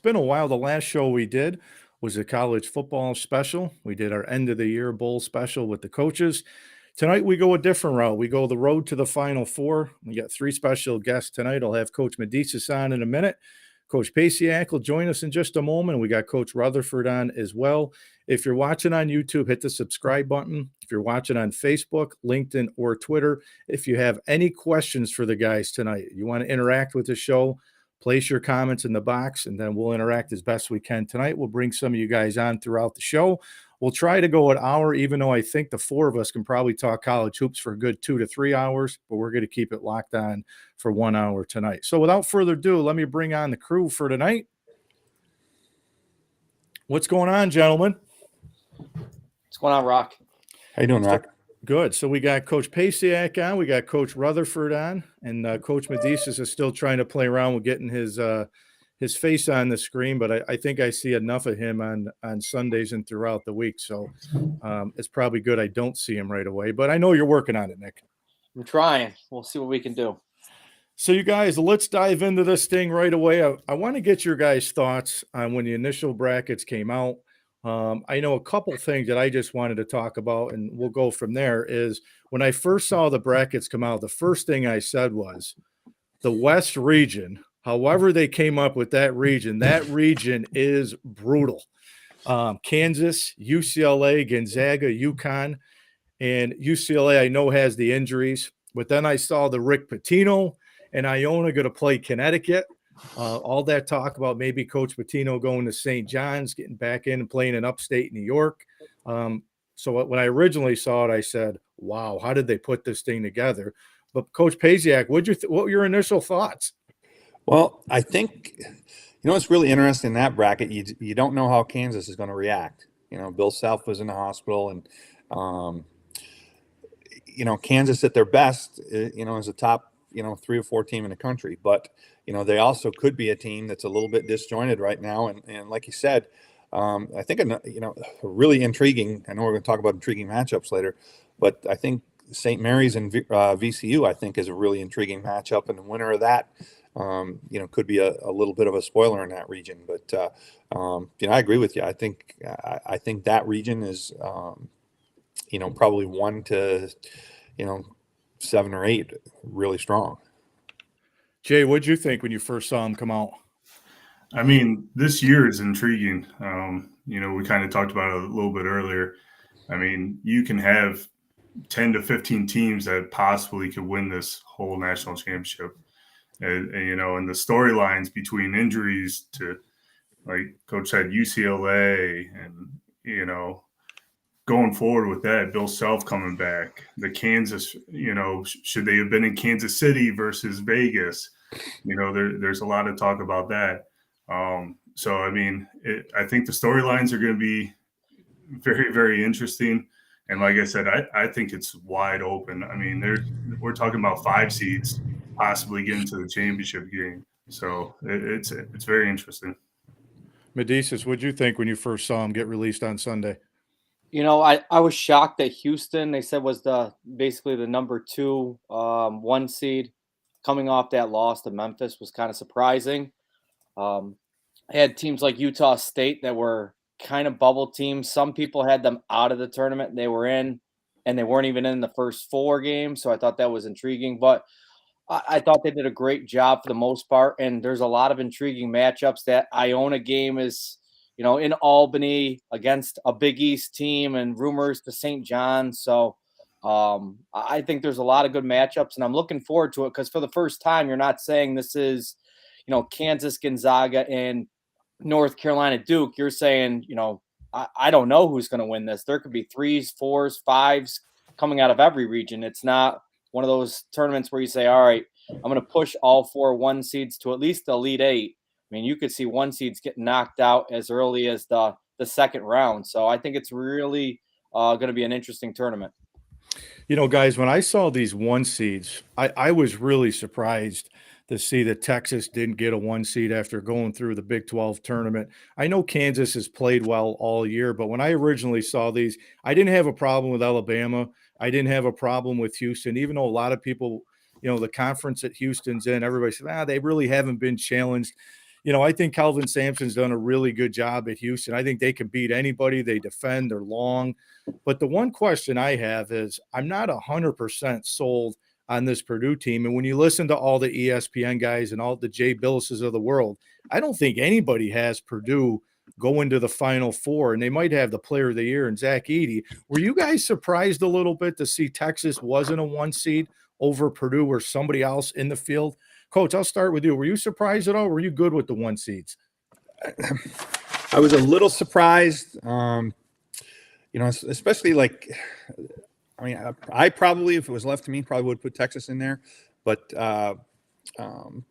been a while. The last show we did was a college football special. We did our end of the year bowl special with the coaches. Tonight we go a different route. We go the road to the Final Four. We got three special guests tonight. I'll have Coach Medicis on in a minute. Coach Pasiak will join us in just a moment. We got Coach Rutherford on as well. If you're watching on YouTube, hit the subscribe button. If you're watching on Facebook, LinkedIn, or Twitter, if you have any questions for the guys tonight, you want to interact with the show, place your comments in the box, and then we'll interact as best we can tonight. We'll bring some of you guys on throughout the show. We'll try to go an hour, even though I think the four of us can probably talk college hoops for a good 2 to 3 hours, but we're going to keep it locked on for 1 hour tonight. So without further ado, let me bring on the crew for tonight. What's going on, gentlemen? What's going on, Rock? How you doing, Rock? Good. So we got Coach Pasiak on, we got Coach Rutherford on, and Coach Medicis is still trying to play around with getting his face on the screen, but I think I see enough of him on Sundays and throughout the week. So it's probably good I don't see him right away, but I know you're working on it, Nick. I'm trying. We'll see what we can do. So you guys, let's dive into this thing right away. I want to get your guys' thoughts on when the initial brackets came out. I know a couple things that I just wanted to talk about, and we'll go from there, is when I first saw the brackets come out, the first thing I said was the West region, however they came up with that region is brutal. Kansas, UCLA, Gonzaga, UConn, and UCLA I know has the injuries. But then I saw the Rick Pitino and Iona going to play Connecticut. All that talk about maybe Coach Pitino going to St. John's, getting back in and playing in upstate New York. So when I originally saw it, I said, wow, how did they put this thing together? But Coach Pasiak, what were your initial thoughts? Well, I think, it's really interesting in that bracket. You don't know how Kansas is going to react. Bill Self was in the hospital, and, Kansas at their best, is a top, 3 or 4 team in the country. But, they also could be a team that's a little bit disjointed right now. And like you said, I think, really intriguing. I know we're going to talk about intriguing matchups later, but I think St. Mary's and VCU, I think, is a really intriguing matchup. And the winner of that, could be a little bit of a spoiler in that region. But, I agree with you. I think that region is, probably 1 to, 7 or 8 really strong. Jay, what'd you think when you first saw him come out? I mean, this year is intriguing. We kind of talked about it a little bit earlier. I mean, you can have 10 to 15 teams that possibly could win this whole national championship. And the storylines between injuries to, like Coach said, UCLA and, going forward with that, Bill Self coming back, the Kansas, should they have been in Kansas City versus Vegas? There's a lot of talk about that. So, I mean, I think the storylines are going to be very, very interesting. And like I said, I think it's wide open. I mean, we're talking about 5 seeds possibly getting to the championship game. So it's very interesting. Medicis, what'd you think when you first saw him get released on Sunday? I was shocked that Houston, they said, was basically the number 2 1 seed. Coming off that loss to Memphis was kind of surprising. I had teams like Utah State that were kind of bubble teams. Some people had them out of the tournament they were in, and they weren't even in the first 4 games. So I thought that was intriguing. But I thought they did a great job for the most part. And there's a lot of intriguing matchups. That Iona game is, in Albany against a Big East team, and rumors to St. John's. So I think there's a lot of good matchups, and I'm looking forward to it because for the first time, you're not saying this is, Kansas, Gonzaga, and North Carolina, Duke. You're saying, I don't know who's going to win this. There could be 3s, 4s, 5s coming out of every region. It's not one of those tournaments where you say, all right, I'm going to push all 4 1 seeds to at least the Elite 8. I mean, you could see 1 seeds get knocked out as early as the second round. So I think it's really going to be an interesting tournament. Guys, when I saw these 1 seeds, I was really surprised to see that Texas didn't get a 1 seed after going through the Big 12 tournament. I know Kansas has played well all year, but when I originally saw these, I didn't have a problem with Alabama. I didn't have a problem with Houston, even though a lot of people, the conference that Houston's in, everybody said, they really haven't been challenged. I think Calvin Sampson's done a really good job at Houston. I think they can beat anybody. They defend, they're long. But the one question I have is I'm not 100% sold on this Purdue team. And when you listen to all the ESPN guys and all the Jay Billises of the world, I don't think anybody has Purdue go into the Final Four, and they might have the Player of the Year and Zach Edey. Were you guys surprised a little bit to see Texas wasn't a 1 seed over Purdue or somebody else in the field? Coach, I'll start with you. Were you surprised at all? Were you good with the 1 seeds? I was a little surprised, especially I probably, if it was left to me, probably would put Texas in there. But, I'm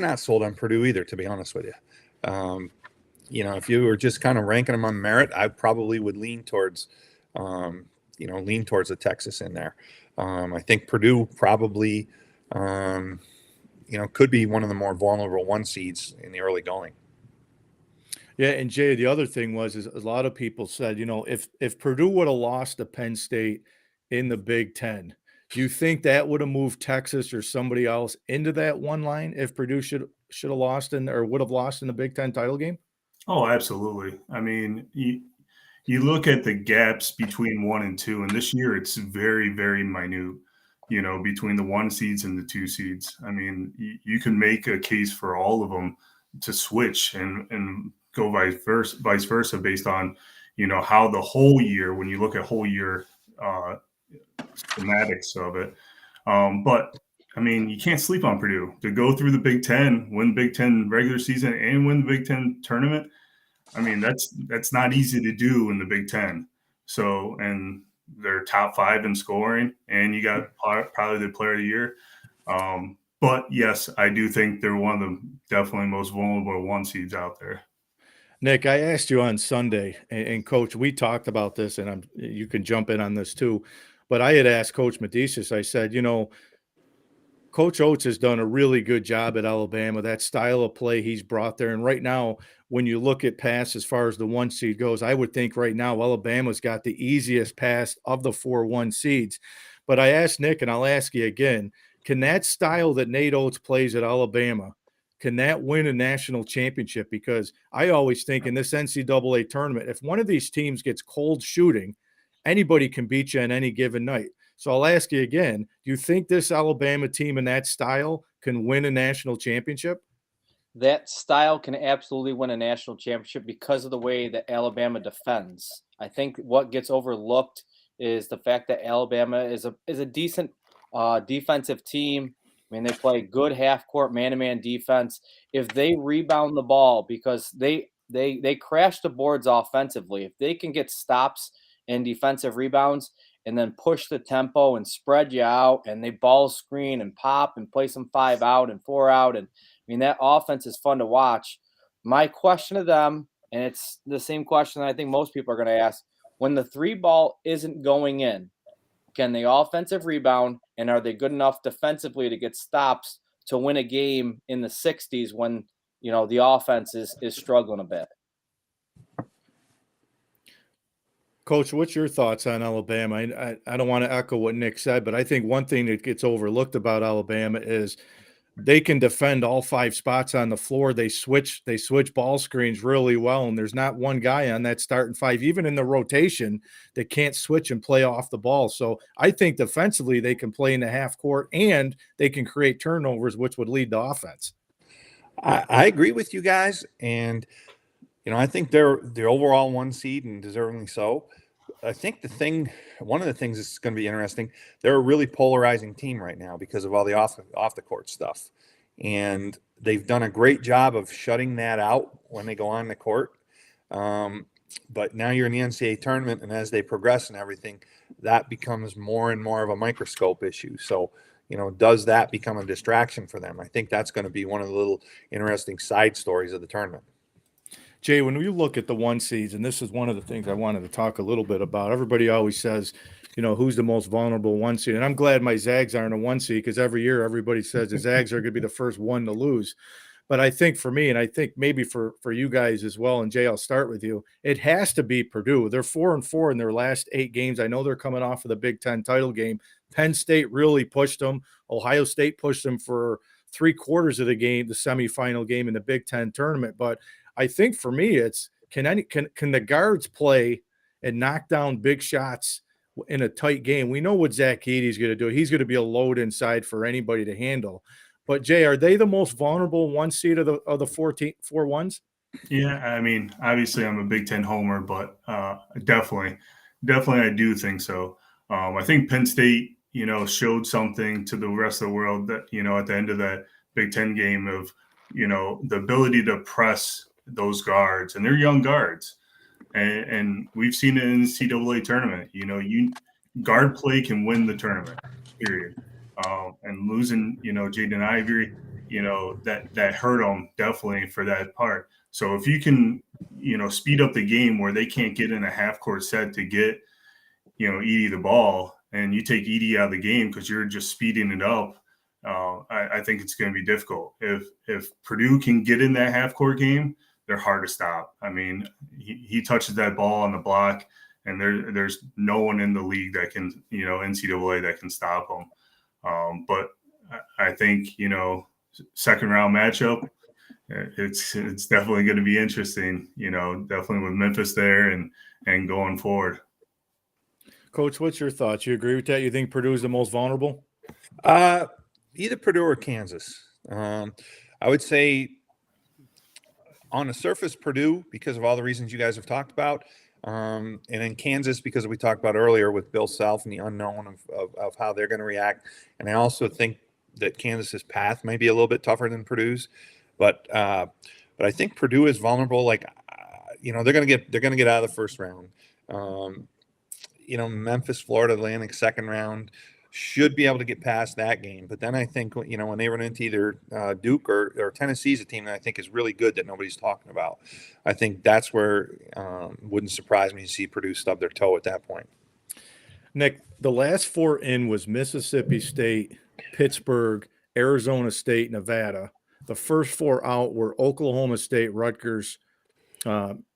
not sold on Purdue either, to be honest with you. If you were just kind of ranking them on merit, I probably would lean towards the Texas in there. I think Purdue probably, could be one of the more vulnerable 1 seeds in the early going. Yeah, and Jay, the other thing is a lot of people said, if Purdue would have lost to Penn State in the Big Ten, do you think that would have moved Texas or somebody else into that one line if Purdue should have lost or would have lost in the Big Ten title game? Oh, absolutely. I mean, you look at the gaps between 1 and 2, and this year it's very, very minute, between the 1 seeds and the 2 seeds. I mean, you can make a case for all of them to switch and go vice versa based on, how the whole year, when you look at whole year schematics of it. But I mean, you can't sleep on Purdue to go through the Big Ten, win Big Ten regular season, and win the Big Ten tournament. I mean, that's not easy to do in the Big Ten. So, and they're top 5 in scoring, and you got probably the Player of the Year. But yes, I do think they're one of the definitely most vulnerable 1 seeds out there. Nick, I asked you on Sunday, and Coach, we talked about this, and you can jump in on this too. But I had asked Coach Medicis, I said, Coach Oates has done a really good job at Alabama. That style of play he's brought there. And right now, when you look at pass as far as the 1 seed goes, I would think right now Alabama's got the easiest pass of the 4 1 seeds. But I asked Nick, and I'll ask you again, can that style that Nate Oates plays at Alabama, can that win a national championship? Because I always think in this NCAA tournament, if one of these teams gets cold shooting, anybody can beat you on any given night. So I'll ask you again, do you think this Alabama team in that style can win a national championship? That style can absolutely win a national championship because of the way that Alabama defends. I think what gets overlooked is the fact that Alabama is a decent defensive team. I mean, they play good half-court man-to-man defense. If they rebound the ball, because they crash the boards offensively, if they can get stops and defensive rebounds and then push the tempo and spread you out, and they ball screen and pop and play some 5 out and 4 out, and I mean, that offense is fun to watch. My question to them, and it's the same question that I think most people are going to ask, when the 3 ball isn't going in, can they offensive rebound, and are they good enough defensively to get stops to win a game in the 60s when, the offense is struggling a bit? Coach, what's your thoughts on Alabama? I don't want to echo what Nick said, but I think one thing that gets overlooked about Alabama is they can defend all 5 spots on the floor. They switch ball screens really well, and there's not one guy on that starting 5, even in the rotation, that can't switch and play off the ball. So I think defensively they can play in the half court, and they can create turnovers, which would lead to offense. I agree with you guys, and I think they're the overall 1 seed, and deservingly so. I think one of the things that's going to be interesting, they're a really polarizing team right now because of all the off the court stuff. And they've done a great job of shutting that out when they go on the court. But now you're in the NCAA tournament, and as they progress and everything, that becomes more and more of a microscope issue. So, does that become a distraction for them? I think that's going to be one of the little interesting side stories of the tournament. Jay, when we look at the 1 seeds, and this is one of the things I wanted to talk a little bit about, everybody always says, who's the most vulnerable 1 seed? And I'm glad my Zags aren't a 1 seed, because every year everybody says the Zags are going to be the first one to lose. But I think for me, and I think maybe for you guys as well, and Jay, I'll start with you, it has to be Purdue. They're 4-4 in their last 8 games. I know they're coming off of the Big Ten title game. Penn State really pushed them. Ohio State pushed them for 3/4 of the game, the semifinal game in the Big Ten tournament. But I think for me, it's can the guards play and knock down big shots in a tight game? We know what Zach Edey's going to do. He's going to be a load inside for anybody to handle. But Jay, are they the most vulnerable one seed of the 4 ones? Yeah, I mean, obviously I'm a Big Ten homer, but definitely I do think so. I think Penn State, showed something to the rest of the world that, at the end of that Big Ten game of, the ability to press those guards, and they're young guards. And we've seen it in the NCAA tournament. Guard play can win the tournament, period. And losing, Jaden Ivey, that hurt them definitely for that part. So if you can, speed up the game where they can't get in a half-court set to get, Edey the ball, and you take Edey out of the game because you're just speeding it up, I think it's going to be difficult. If Purdue can get in that half-court game, they're hard to stop. I mean, he touches that ball on the block, and there's no one in the league that can, NCAA that can stop him. But I think, second round matchup, it's definitely going to be interesting, definitely with Memphis there and going forward. Coach, what's your thoughts? You agree with that? You think Purdue is the most vulnerable? Either Purdue or Kansas. I would say on the surface, Purdue, because of all the reasons you guys have talked about, and then Kansas, because we talked about earlier with Bill Self and the unknown of how they're going to react. And I also think that Kansas's path may be a little bit tougher than Purdue's, but I think Purdue is vulnerable. Like, they're going to get out of the first round. Memphis, Florida Atlantic second round should be able to get past that game. But then I think, when they run into either Duke or Tennessee's a team that I think is really good that nobody's talking about. I think that's where wouldn't surprise me to see Purdue stub their toe at that point. Nick, the last 4 in was Mississippi State, Pittsburgh, Arizona State, Nevada. The first 4 out were Oklahoma State, Rutgers,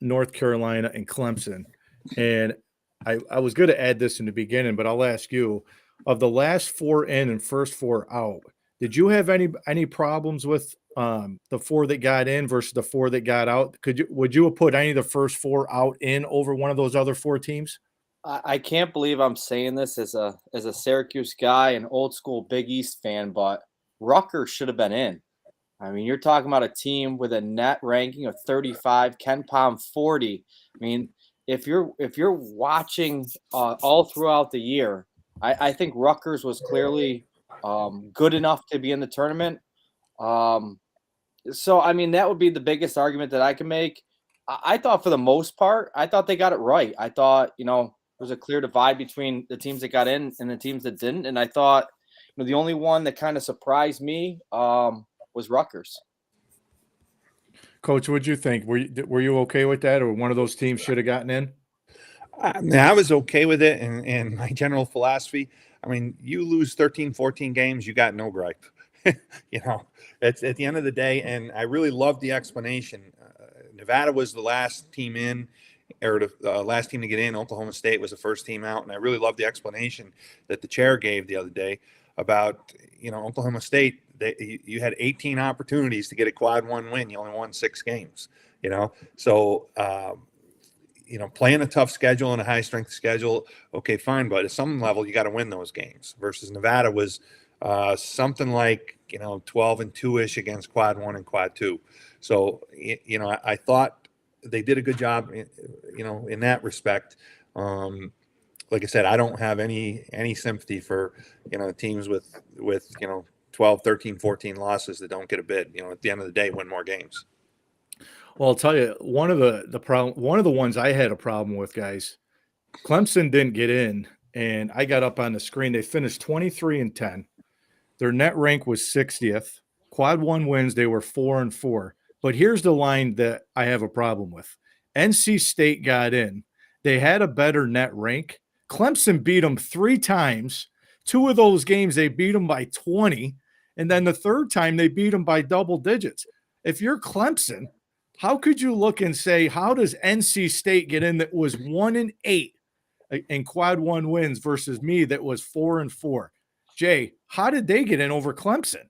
North Carolina, and Clemson. And I was going to add this in the beginning, but I'll ask you, of the last 4 in and first 4 out, did you have any problems with the 4 that got in versus the 4 that got out? Would you have put any of the first 4 out in over one of those other 4 teams? I can't believe I'm saying this as a Syracuse guy, an old school Big East fan, but Rutgers should have been in. I mean, you're talking about a team with a net ranking of 35, Ken Palm 40. I mean, if you're watching all throughout the year, I think Rutgers was clearly good enough to be in the tournament. So, I mean, that would be the biggest argument that I can make. I thought for the most part, I thought they got it right. I thought, there was a clear divide between the teams that got in and the teams that didn't. And I thought, the only one that kind of surprised me was Rutgers. Coach, what'd you think? Were you okay with that, or one of those teams should have gotten in? I was okay with it, and my general philosophy, I mean, you lose 13, 14 games, you got no gripe. It's at the end of the day, and I really loved the explanation. Nevada was the last team in, or the last team to get in. Oklahoma State was the first team out, and I really loved the explanation that the chair gave the other day about, Oklahoma State. You had 18 opportunities to get a quad 1 win. You only won 6 games, So, playing a tough schedule and a high strength schedule, okay, fine. But at some level, you got to win those games versus Nevada was something like, 12-2-ish against quad 1 and quad 2. So, I thought they did a good job, in that respect. Like I said, I don't have any sympathy for, teams with 12, 13, 14 losses that don't get a bid. At the end of the day, win more games. Well, I'll tell you, one of the ones I had a problem with, guys, Clemson didn't get in, and I got up on the screen. They finished 23-10. Their net rank was 60th. Quad 1 wins, they were 4-4. But here's the line that I have a problem with. NC State got in. They had a better net rank. Clemson beat them 3 times. 2 of those games, they beat them by 20. And then the third time, they beat them by double digits. If you're Clemson, how could you look and say, how does NC State get in that was 1-8 in quad 1 wins versus me that was 4-4? Jay, how did they get in over Clemson?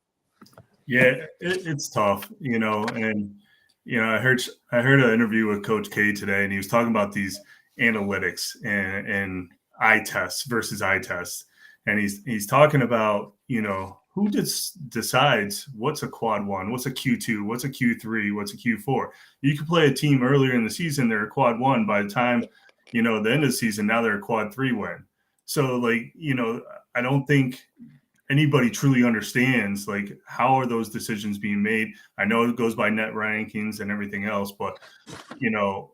Yeah, it's tough, and I heard an interview with Coach K today, and he was talking about these analytics and eye tests versus eye tests, and he's talking about who decides what's a quad one, what's a Q2, what's a Q3, what's a Q4. You could play a team earlier in the season, they're a quad one. By the time the end of the season, now they're a quad three win. So I don't think anybody truly understands how are those decisions being made. I know it goes by net rankings and everything else, but the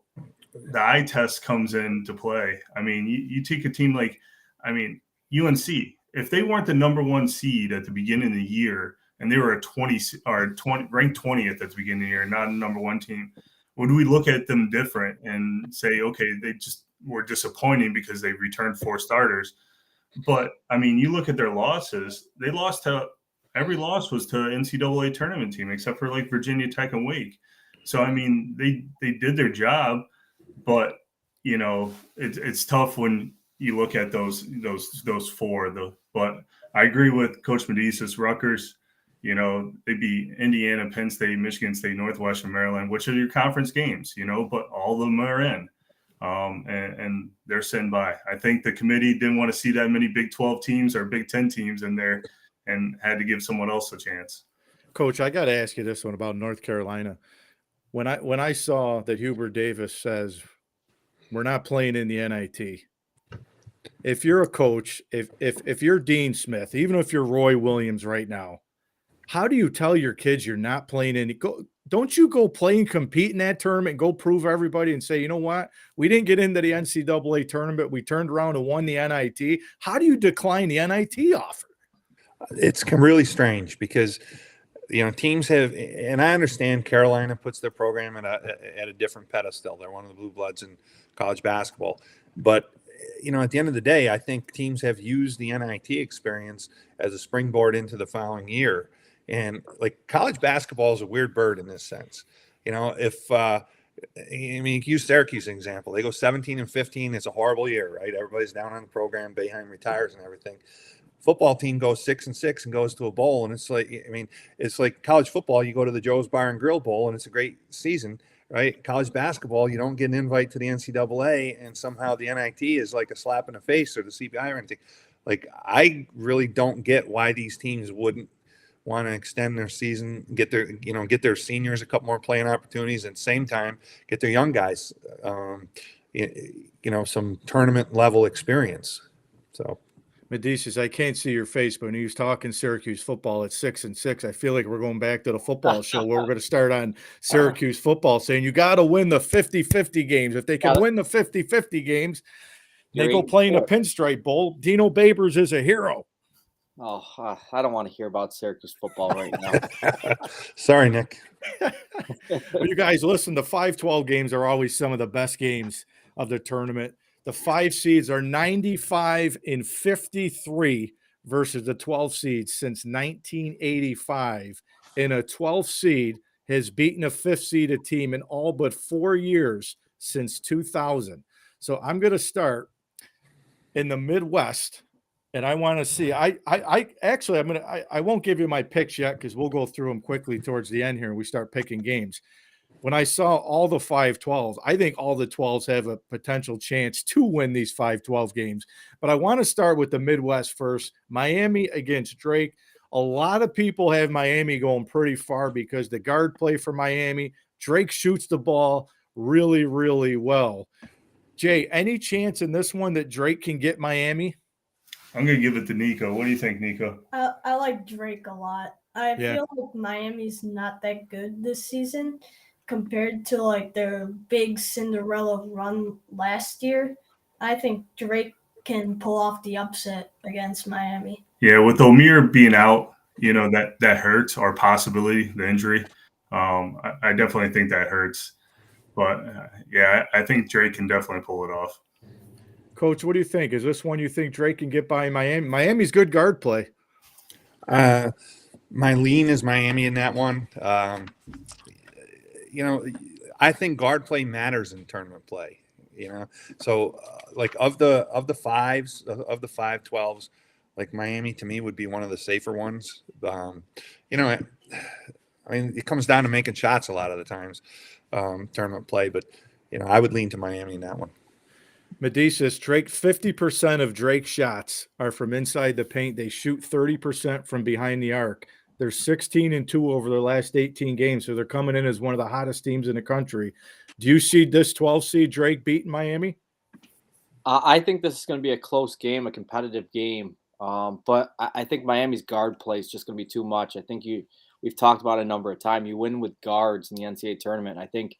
eye test comes into play. I mean, you take a team UNC, if they weren't the number one seed at the beginning of the year and they were a 20 ranked 20th at the beginning of the year, not a number one team, would we look at them different and say, okay, they just were disappointing because they returned 4 starters? But I mean, you look at their losses, every loss was to NCAA tournament team except for Virginia Tech and Wake. So I mean, they did their job, but it's tough when you look at those 4. But I agree with Coach Medicis. Rutgers, they beat Indiana, Penn State, Michigan State, Northwestern, Maryland, which are your conference games, but all of them are in. And they're sitting by. I think the committee didn't want to see that many Big 12 teams or Big 10 teams in there and had to give someone else a chance. Coach, I got to ask you this one about North Carolina. When I saw that Hubert Davis says we're not playing in the NIT, if you're a coach, if you're Dean Smith, even if you're Roy Williams right now, how do you tell your kids you're not playing in? Don't you go play and compete in that tournament and go prove everybody and say, you know what? We didn't get into the NCAA tournament. We turned around and won the NIT. How do you decline the NIT offer? It's really strange because, teams have, and I understand Carolina puts their program at a different pedestal. They're one of the blue bloods in college basketball. But, at the end of the day, I think teams have used the NIT experience as a springboard into the following year. And college basketball is a weird bird in this sense. Use Syracuse as an example. They go 17-15. It's a horrible year, right? Everybody's down on the program. Boeheim retires and everything. Football team goes 6-6 and goes to a bowl. And it's like college football. You go to the Joe's Bar and Grill Bowl and it's a great season, right? College basketball, you don't get an invite to the NCAA and somehow the NIT is like a slap in the face or the CBI or anything. I really don't get why these teams wouldn't want to extend their season, get their seniors a couple more playing opportunities, at the same time get their young guys, some tournament level experience. So, Medicis, I can't see your face, but when he was talking Syracuse football at 6-6, I feel like we're going back to the football show where we're going to start on Syracuse football, saying you got to win the 50-50 games. If they can win the 50-50 games, they go play in a Pinstripe Bowl. Dino Babers is a hero. Oh, I don't want to hear about Syracuse football right now. Sorry, Nick. Well, you guys listen, the 5-12 games are always some of the best games of the tournament. The 5 seeds are 95-53 versus the 12 seeds since 1985. And a 12 seed has beaten a 5th seeded team in all but 4 years since 2000. So I'm going to start in the Midwest. And I want to see. I won't give you my picks yet because we'll go through them quickly towards the end here and we start picking games. When I saw all the 5-12s, I think all the 12s have a potential chance to win these 5-12 games. But I want to start with the Midwest first. Miami against Drake. A lot of people have Miami going pretty far because the guard play for Miami. Drake shoots the ball really, really well. Jay, any chance in this one that Drake can get Miami? I'm going to give it to Nico. What do you think, Nico? I like Drake a lot. I feel like Miami's not that good this season compared to their big Cinderella run last year. I think Drake can pull off the upset against Miami. Yeah, with Omir being out, that hurts, our possibility, the injury. I definitely think that hurts. But, I think Drake can definitely pull it off. Coach, what do you think? Is this one you think Drake can get by Miami? Miami's good guard play. My lean is Miami in that one. I think guard play matters in tournament play. So of the 5s, of the 5-12s, Like Miami to me would be one of the safer ones. You know, I mean, it comes down to making shots a lot of the times, tournament play. But you know, I would lean to Miami in that one. Medicis, Drake, 50% of Drake's shots are from inside the paint. They shoot 30% from behind the arc. They're 16-2 over their last 18 games, so they're coming in as one of the hottest teams in the country. Do you see this 12 seed Drake beating Miami? I think this is going to be a close game, a competitive game. But I think Miami's guard play is just going to be too much. I think we've talked about it a number of times. You win with guards in the NCAA tournament. I think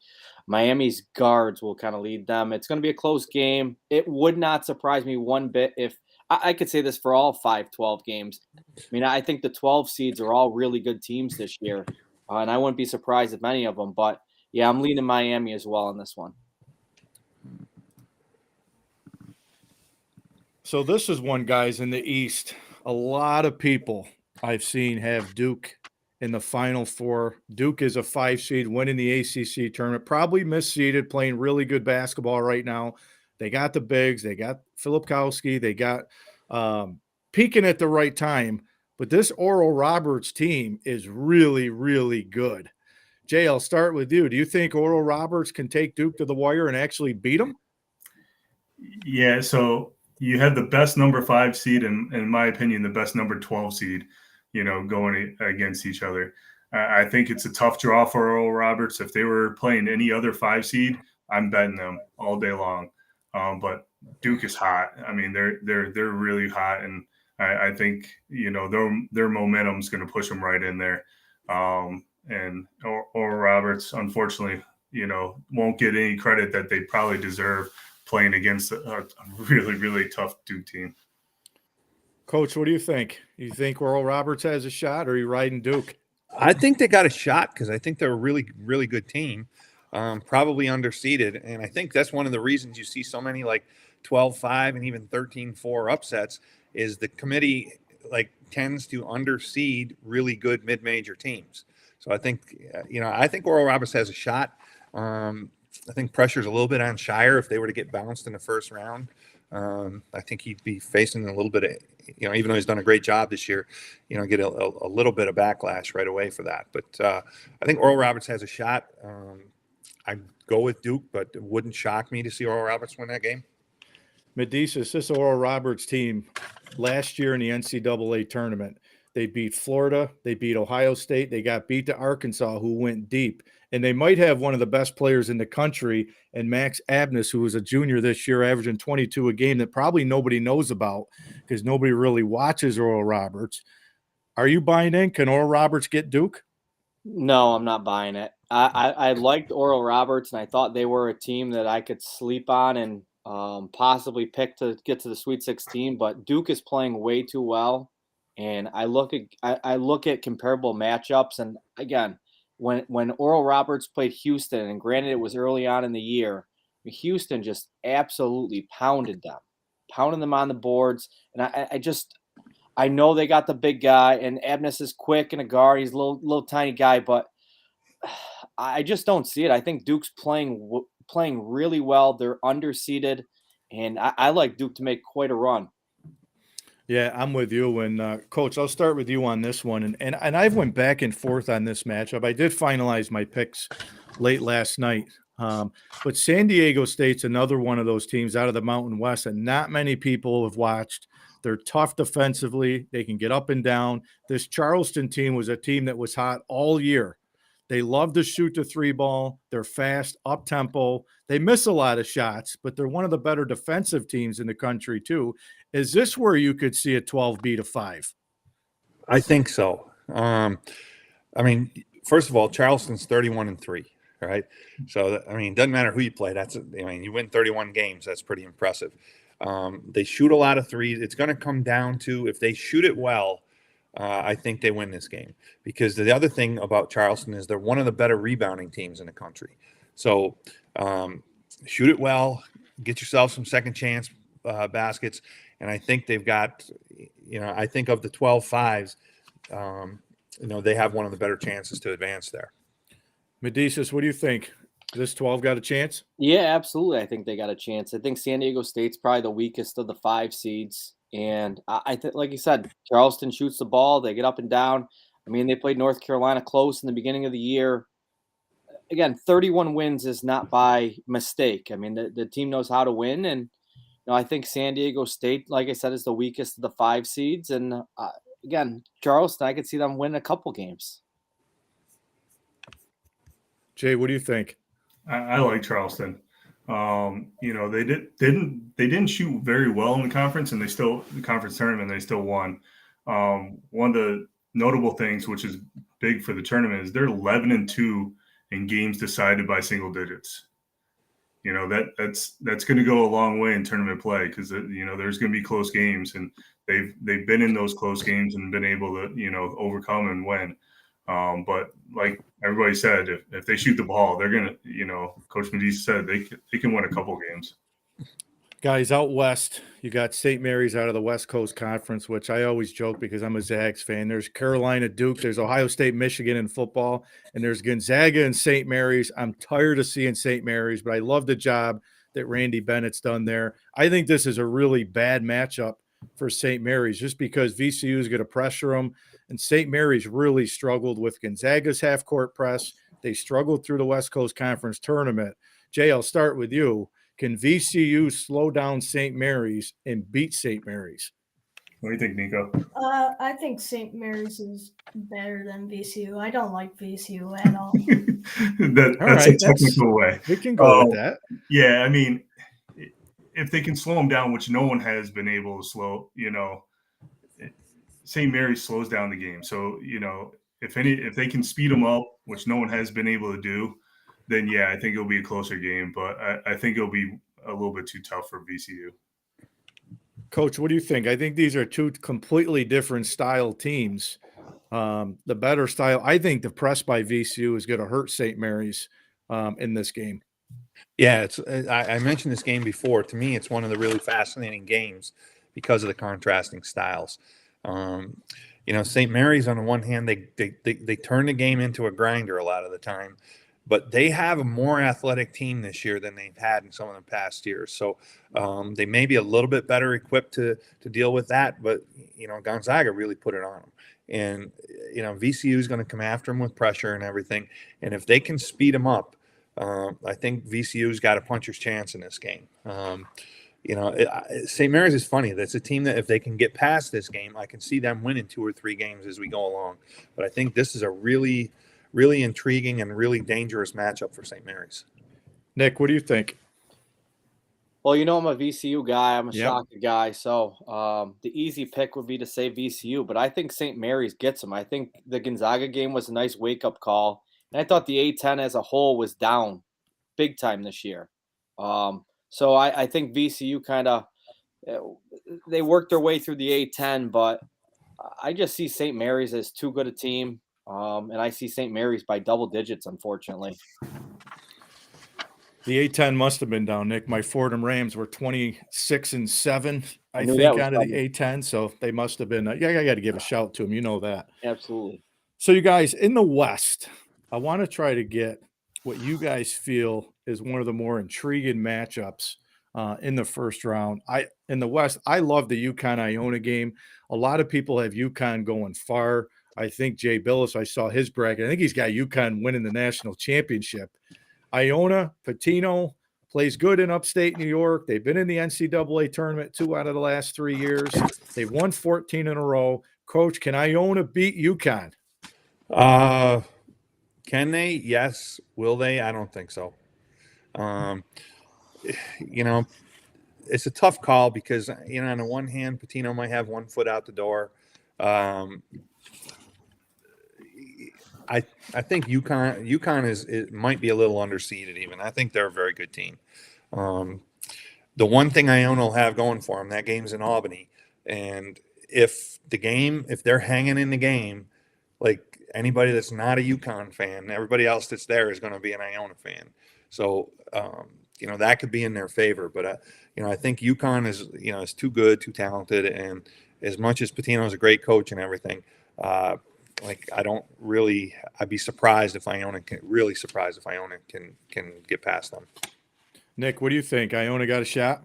Miami's guards will kind of lead them. It's going to be a close game. It would not surprise me one bit if I could say this for all 5-12 games. I mean, I think the 12 seeds are all really good teams this year, and I wouldn't be surprised if any of them. But yeah, I'm leaning Miami as well on this one. So this is one, guys, in the East. A lot of people I've seen have Duke in the Final Four. Duke is a 5 seed, winning the ACC tournament, probably misseeded, playing really good basketball right now. They got the bigs. They got Filipkowski. They got peaking at the right time. But this Oral Roberts team is really, really good. Jay, I'll start with you. Do you think Oral Roberts can take Duke to the wire and actually beat them? Yeah, so you have the best number 5 seed and, in my opinion, the best number 12 seed, going against each other. I think it's a tough draw for Oral Roberts. If they were playing any other 5 seed, I'm betting them all day long. But Duke is hot. I mean, they're really hot, and I think their momentum is going to push them right in there. And Oral Roberts, unfortunately, won't get any credit that they probably deserve, playing against a really, really tough Duke team. Coach, what do you think? You think Oral Roberts has a shot, or are you riding Duke? I think they got a shot because I think they're a really, really good team, probably underseeded. And I think that's one of the reasons you see so many like 12-5 and even 13-4 upsets is the committee tends to underseed really good mid-major teams. So I think, I think Oral Roberts has a shot. I think pressure's a little bit on Shire if they were to get bounced in the first round. I think he'd be facing a little bit of, even though he's done a great job this year, get a little bit of backlash right away for that. But I think Oral Roberts has a shot. I'd go with Duke, but it wouldn't shock me to see Oral Roberts win that game. Medicis, this Oral Roberts team last year in the NCAA tournament, they beat Florida, they beat Ohio State, they got beat to Arkansas, who went deep. And they might have one of the best players in the country, and Max Abness, who was a junior this year, averaging 22 a game, that probably nobody knows about because nobody really watches Oral Roberts. Are you buying in? Can Oral Roberts get Duke? No, I'm not buying it. I liked Oral Roberts, and I thought they were a team that I could sleep on and possibly pick to get to the Sweet 16. But Duke is playing way too well, and I look at comparable matchups, and again, when Oral Roberts played Houston, and granted it was early on in the year, Houston just absolutely pounded them on the boards, and I know they got the big guy, and Abness is quick and a guard. He's a little tiny guy, but I just don't see it. I think Duke's playing really well. They're underseeded, and I like Duke to make quite a run. Yeah, I'm with you. And Coach, I'll start with you on this one. And I've went back and forth on this matchup. I did finalize my picks late last night. But San Diego State's another one of those teams out of the Mountain West that not many people have watched. They're tough defensively. They can get up and down. This Charleston team was a team that was hot all year. They love to shoot the 3 ball. They're fast, up-tempo. They miss a lot of shots, but they're one of the better defensive teams in the country too. Is this where you could see a 12 beat a 5? I think so. I mean, first of all, Charleston's 31-3, right? So, it doesn't matter who you play. You win 31 games. That's pretty impressive. They shoot a lot of threes. It's going to come down to if they shoot it well, I think they win this game. Because the other thing about Charleston is they're one of the better rebounding teams in the country. So shoot it well, get yourself some second chance baskets. And I think they've got, I think of the 12-5s, they have one of the better chances to advance there. Medicis, what do you think? This 12 got a chance? Yeah, absolutely. I think they got a chance. I think San Diego State's probably the weakest of the 5 seeds. And I think, like you said, Charleston shoots the ball. They get up and down. I mean, they played North Carolina close in the beginning of the year. Again, 31 wins is not by mistake. I mean, the team knows how to win. And, I think San Diego State, like I said, is the weakest of the 5 seeds. And again, Charleston, I could see them win a couple games. Jay, what do you think? I like Charleston. They didn't shoot very well in the conference, and the conference tournament, they still won. One of the notable things, which is big for the tournament, is they're 11-2 in games decided by single digits. That's going to go a long way in tournament play, because there's going to be close games, and they've been in those close games and been able to overcome and win. But like everybody said, if they shoot the ball, they're going to, Coach Medicis said they can win a couple games. Guys, out west, you got St. Mary's out of the West Coast Conference, which I always joke because I'm a Zags fan. There's Carolina, Duke, there's Ohio State, Michigan in football, and there's Gonzaga and St. Mary's. I'm tired of seeing St. Mary's, but I love the job that Randy Bennett's done there. I think this is a really bad matchup for St. Mary's just because VCU is going to pressure them, and St. Mary's really struggled with Gonzaga's half-court press. They struggled through the West Coast Conference tournament. Jay, I'll start with you. Can VCU slow down St. Mary's and beat St. Mary's? What do you think, Nico? I think St. Mary's is better than VCU. I don't like VCU at all. That's a technical way. We can go with that. Yeah, I mean, if they can slow them down, which no one has been able to slow, St. Mary's slows down the game. So, if they can speed them up, which no one has been able to do, then yeah, I think it'll be a closer game, but I think it'll be a little bit too tough for VCU. Coach, what do you think? I think these are two completely different style teams. The better style, I think the press by VCU is going to hurt St. Mary's in this game. Yeah, I mentioned this game before. To me, it's one of the really fascinating games because of the contrasting styles. St. Mary's, on the one hand, they turn the game into a grinder a lot of the time, but they have a more athletic team this year than they've had in some of the past years. So they may be a little bit better equipped to deal with that. But, Gonzaga really put it on them. And, VCU is going to come after them with pressure and everything. And if they can speed them up, I think VCU's got a puncher's chance in this game. St. Mary's is funny. That's a team that if they can get past this game, I can see them winning 2 or 3 games as we go along. But I think this is a really intriguing and really dangerous matchup for St. Mary's. Nick, what do you think? Well, I'm a VCU guy. I'm a Shaka guy. So the easy pick would be to say VCU, but I think St. Mary's gets them. I think the Gonzaga game was a nice wake-up call. And I thought the A-10 as a whole was down big time this year. So I think VCU kind of they worked their way through the A-10, but I just see St. Mary's as too good a team. And I see St. Mary's by double digits, unfortunately. The A-10 must have been down, Nick. My Fordham Rams were 26-7, I think, out of the A-10. So they must have been. I got to give a shout to them. You know that. Absolutely. So you guys, in the West, I want to try to get what you guys feel is one of the more intriguing matchups in the first round. In the West, I love the UConn-Iona game. A lot of people have UConn going far. I think Jay Billis, I saw his bracket. I think he's got UConn winning the national championship. Iona, Patino plays good in upstate New York. They've been in the NCAA tournament 2 out of the last 3 years. They've won 14 in a row. Coach, can Iona beat UConn? Can they? Yes. Will they? I don't think so. It's a tough call because, on the one hand, Patino might have 1 foot out the door. I think UConn might be a little underseeded even. I think they're a very good team. The one thing Iona will have going for them, that game's in Albany. And if they're hanging in the game, like anybody that's not a UConn fan, everybody else that's there is going to be an Iona fan. So, that could be in their favor. But, I think UConn is too good, too talented. And as much as Patino's a great coach and everything, I'd be surprised if Iona can get past them. Nick, what do you think? Iona got a shot?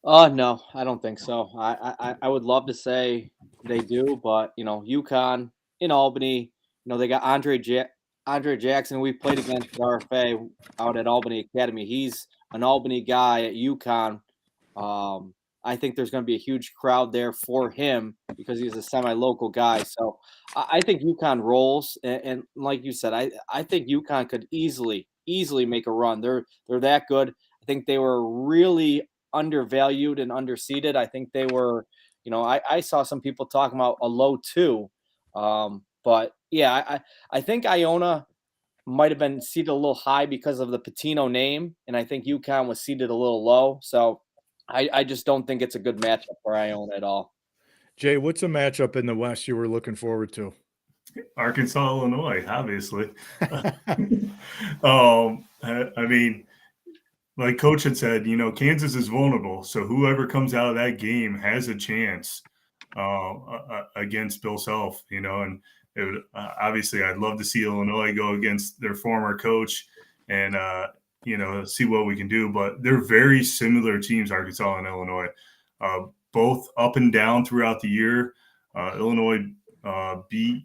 No, I don't think so. I would love to say they do, but UConn in Albany, they got Andre Jackson. We played against at RFA out at Albany Academy. He's an Albany guy at UConn. Um, I think there's going to be a huge crowd there for him because he's a semi-local guy. So I think UConn rolls, and like you said, I think UConn could easily make a run. They're that good. I think they were really undervalued and underseeded. I think they were, I saw some people talking about a low two. But yeah, I think Iona might have been seated a little high because of the Patino name, and I think UConn was seated a little low. So I just don't think it's a good matchup for Iona at all. Jay, what's a matchup in the West you were looking forward to? Arkansas, Illinois, obviously. I mean, like Coach had said, Kansas is vulnerable, so whoever comes out of that game has a chance against Bill Self. And it would, obviously, I'd love to see Illinois go against their former coach and see what we can do. But they're very similar teams, Arkansas and Illinois, both up and down throughout the year. Illinois beat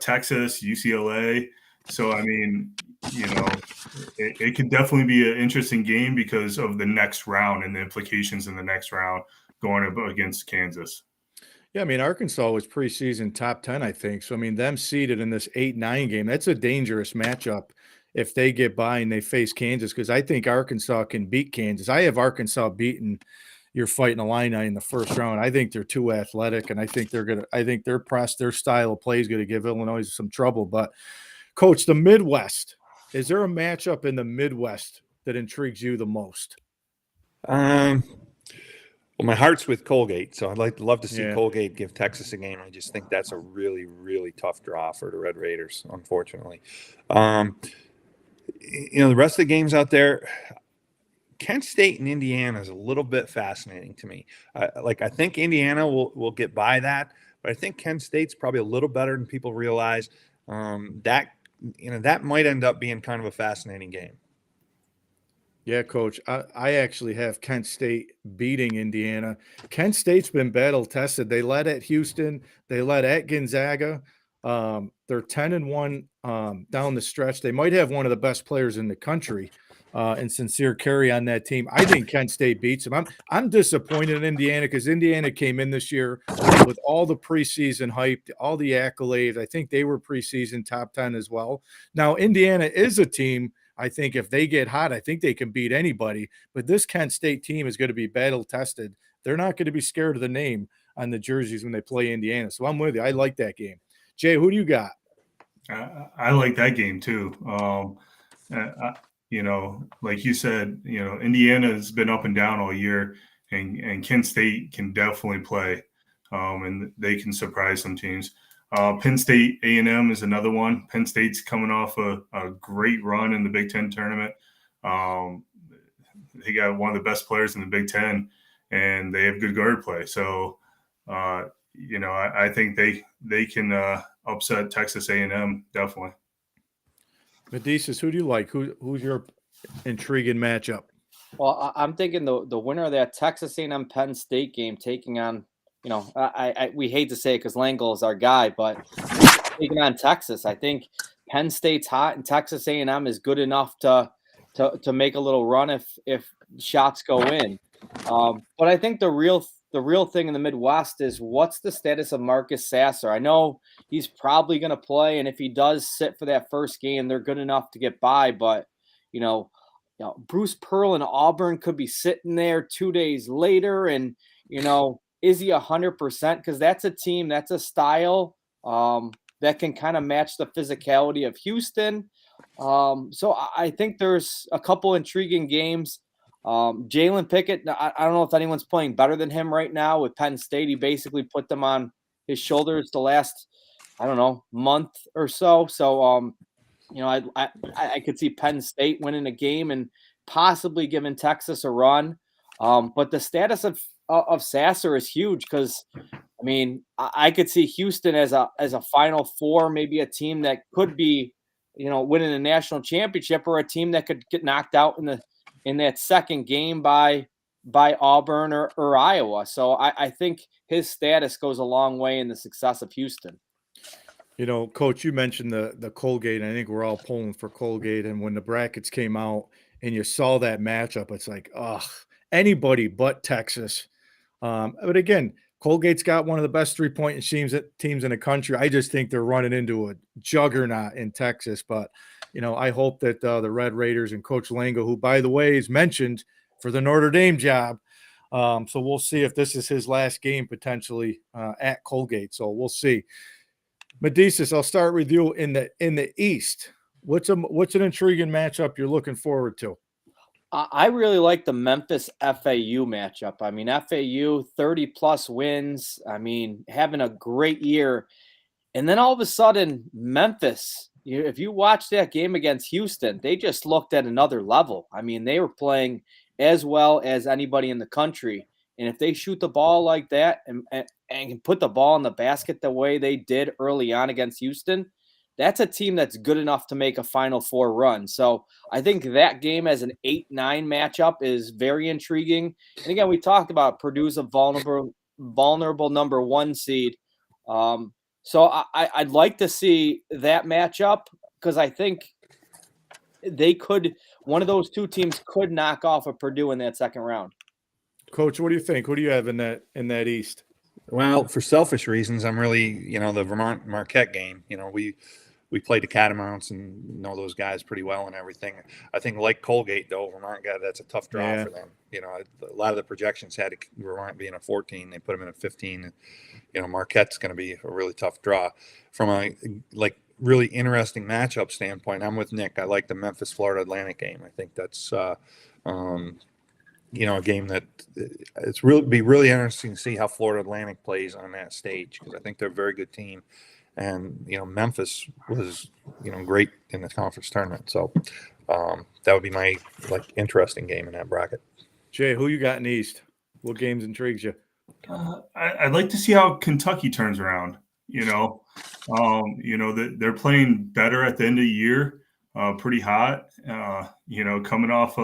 Texas, UCLA. So, I mean, it could definitely be an interesting game because of the next round and the implications in the next round going up against Kansas. Yeah, I mean, Arkansas was preseason top 10, I think. So, I mean, them seeded in this 8-9 game, that's a dangerous matchup if they get by and they face Kansas, because I think Arkansas can beat Kansas. I have Arkansas beaten your Fighting Illini in the first round. I think they're too athletic, and I think their press, their style of play is going to give Illinois some trouble. But, Coach, the Midwest, is there a matchup in the Midwest that intrigues you the most? Well, my heart's with Colgate, so I'd love to see Colgate give Texas a game. I just think that's a really, really tough draw for the Red Raiders, unfortunately. The rest of the games out there, Kent State and Indiana is a little bit fascinating to me. I think Indiana will get by that, but I think Kent State's probably a little better than people realize. That might end up being kind of a fascinating game. Yeah, Coach, I actually have Kent State beating Indiana. Kent State's been battle tested. They led at Houston. They led at Gonzaga. They're 10-1 down the stretch. They might have one of the best players in the country, and Sincere Carey on that team. I think Kent State beats them. I'm disappointed in Indiana because Indiana came in this year with all the preseason hype, all the accolades. I think they were preseason top 10 as well. Now, Indiana is a team, I think if they get hot, I think they can beat anybody. But this Kent State team is going to be battle tested. They're not going to be scared of the name on the jerseys when they play Indiana. So I'm with you. I like that game. Jay, who do you got? I like that game too. Like you said, Indiana has been up and down all year, and Kent State can definitely play, and they can surprise some teams. Penn State A&M is another one. Penn State's coming off a great run in the Big Ten tournament. They got one of the best players in the Big Ten, and they have good guard play. So, I think they can upset Texas A&M definitely. Medicis, who do you like? Who's your intriguing matchup? Well, I'm thinking the winner of that Texas A&M Penn State game taking on, we hate to say it because Langle is our guy, but taking on Texas, I think Penn State's hot and Texas A&M is good enough to make a little run if shots go in. But I think the real thing in the Midwest is what's the status of Marcus Sasser? I know he's probably going to play, and if he does sit for that first game, they're good enough to get by. But Bruce Pearl and Auburn could be sitting there 2 days later, and is he 100%? Because that's a team, that's a style that can kind of match the physicality of Houston. So I think there's a couple intriguing games. Jalen Pickett, I don't know if anyone's playing better than him right now with Penn State. He basically put them on his shoulders the last, month or so. So, I could see Penn State winning a game and possibly giving Texas a run. But the status of Sasser is huge because, I could see Houston as a Final Four, maybe a team that could be, winning a national championship, or a team that could get knocked out in that second game by by Auburn or Iowa. So I think his status goes a long way in the success of Houston. You know, Coach, you mentioned the Colgate. And I think we're all pulling for Colgate. And when the brackets came out and you saw that matchup, it's like, ugh, anybody but Texas. But again, Colgate's got one of the best 3-point teams in the country. I just think they're running into a juggernaut in Texas. But, you know, I hope that the Red Raiders and Coach Lango, who, by the way, is mentioned for the Notre Dame job. So we'll see if this is his last game potentially at Colgate. So we'll see. Medicis, I'll start with you in the East. What's an intriguing matchup you're looking forward to? I really like the Memphis FAU matchup. I mean, FAU 30 plus wins. I mean, having a great year. And then all of a sudden, Memphis, if you watch that game against Houston, they just looked at another level. I mean, they were playing as well as anybody in the country. And if they shoot the ball like that and can put the ball in the basket the way they did early on against Houston, that's a team that's good enough to make a Final Four run. So I think that game as an 8-9 matchup is very intriguing. And again, we talked about Purdue's a vulnerable number 1 seed. So I'd like to see that matchup because I think one of those two teams could knock off of Purdue in that second round. Coach, what do you think? Who do you have in that East? Well, for selfish reasons, I'm really, the Vermont Marquette game. We played the Catamounts and know those guys pretty well and everything. I think like Colgate, though, Vermont that's a tough draw for them. A lot of the projections had Vermont being a 14. They put them in a 15. Marquette's going to be a really tough draw. From a really interesting matchup standpoint, I'm with Nick. I like the Memphis Florida Atlantic game. I think that's a game that it's be really interesting to see how Florida Atlantic plays on that stage because I think they're a very good team. And, Memphis was, great in the conference tournament. So that would be my interesting game in that bracket. Jay, who you got in the East? What games intrigues you? I'd like to see how Kentucky turns around. They're playing better at the end of the year, pretty hot. Coming off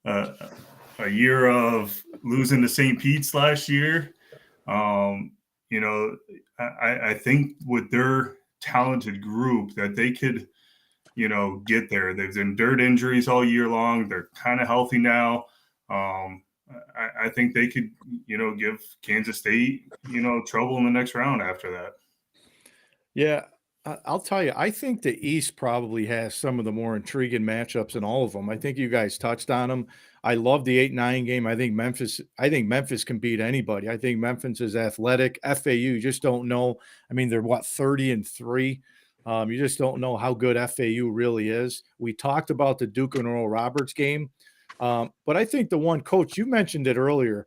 a year of losing to St. Pete's last year. I think with their talented group that they could, get there. They've endured injuries all year long. They're kind of healthy now. I think they could, give Kansas State, trouble in the next round after that. Yeah, I'll tell you, I think the East probably has some of the more intriguing matchups in all of them. I think you guys touched on them. I love the 8-9 game. I think Memphis can beat anybody. I think Memphis is athletic. FAU, you just don't know. I mean, they're 30-3. You just don't know how good FAU really is. We talked about the Duke and Oral Roberts game. But I think the one, Coach, you mentioned it earlier.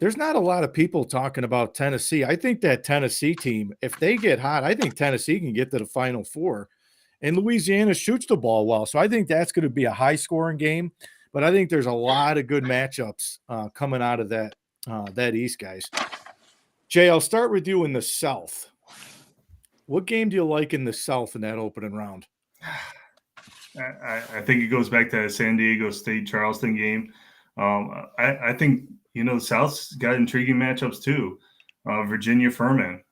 There's not a lot of people talking about Tennessee. I think that Tennessee team, if they get hot, I think Tennessee can get to the Final Four. And Louisiana shoots the ball well. So I think that's going to be a high-scoring game. But I think there's a lot of good matchups coming out of that East, guys. Jay, I'll start with you in the South. What game do you like in the South in that opening round? I think it goes back to that San Diego State Charleston game. I think the South's got intriguing matchups too. Virginia Furman,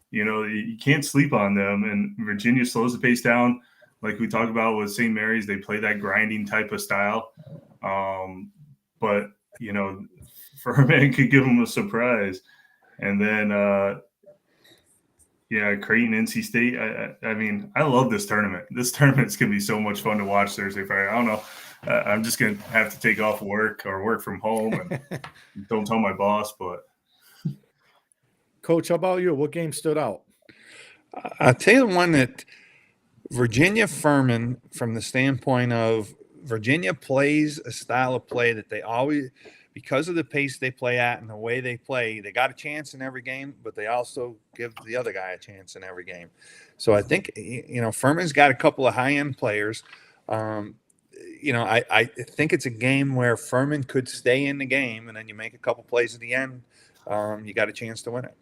you can't sleep on them, and Virginia slows the pace down. Like we talked about with St. Mary's, they play that grinding type of style. But Furman could give them a surprise, and then. Creighton, NC State. I mean, I love this tournament. This tournament's going to be so much fun to watch Thursday, Friday. I don't know. I'm just going to have to take off work or work from home and don't tell my boss. But Coach, how about you? What game stood out? I'll tell you the one that Virginia Furman, from the standpoint of Virginia plays a style of play that they always – because of the pace they play at and the way they play, they got a chance in every game, but they also give the other guy a chance in every game. So I think, Furman's got a couple of high-end players. I think it's a game where Furman could stay in the game, and then you make a couple plays at the end, you got a chance to win it.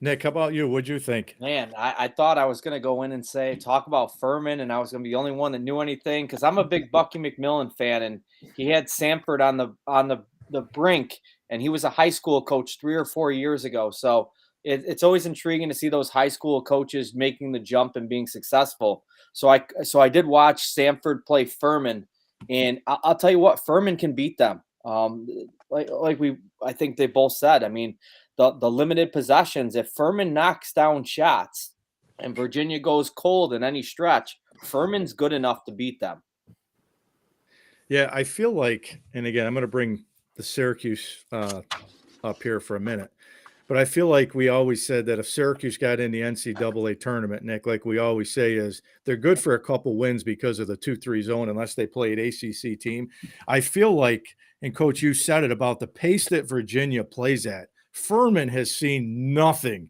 Nick, how about you? What'd you think? Man, I thought I was going to go in and talk about Furman, and I was going to be the only one that knew anything because I'm a big Bucky McMillan fan, and he had Samford on the brink, and he was a high school coach 3 or 4 years ago. So it's always intriguing to see those high school coaches making the jump and being successful. So I did watch Samford play Furman, and I'll tell you what, Furman can beat them. I think they both said. I mean, the limited possessions, if Furman knocks down shots and Virginia goes cold in any stretch, Furman's good enough to beat them. Yeah, I feel like, and again, I'm going to bring the Syracuse up here for a minute, but I feel like we always said that if Syracuse got in the NCAA tournament, Nick, like we always say, is they're good for a couple wins because of the 2-3 zone unless they play an ACC team. I feel like, and Coach, you said it about the pace that Virginia plays at. Furman has seen nothing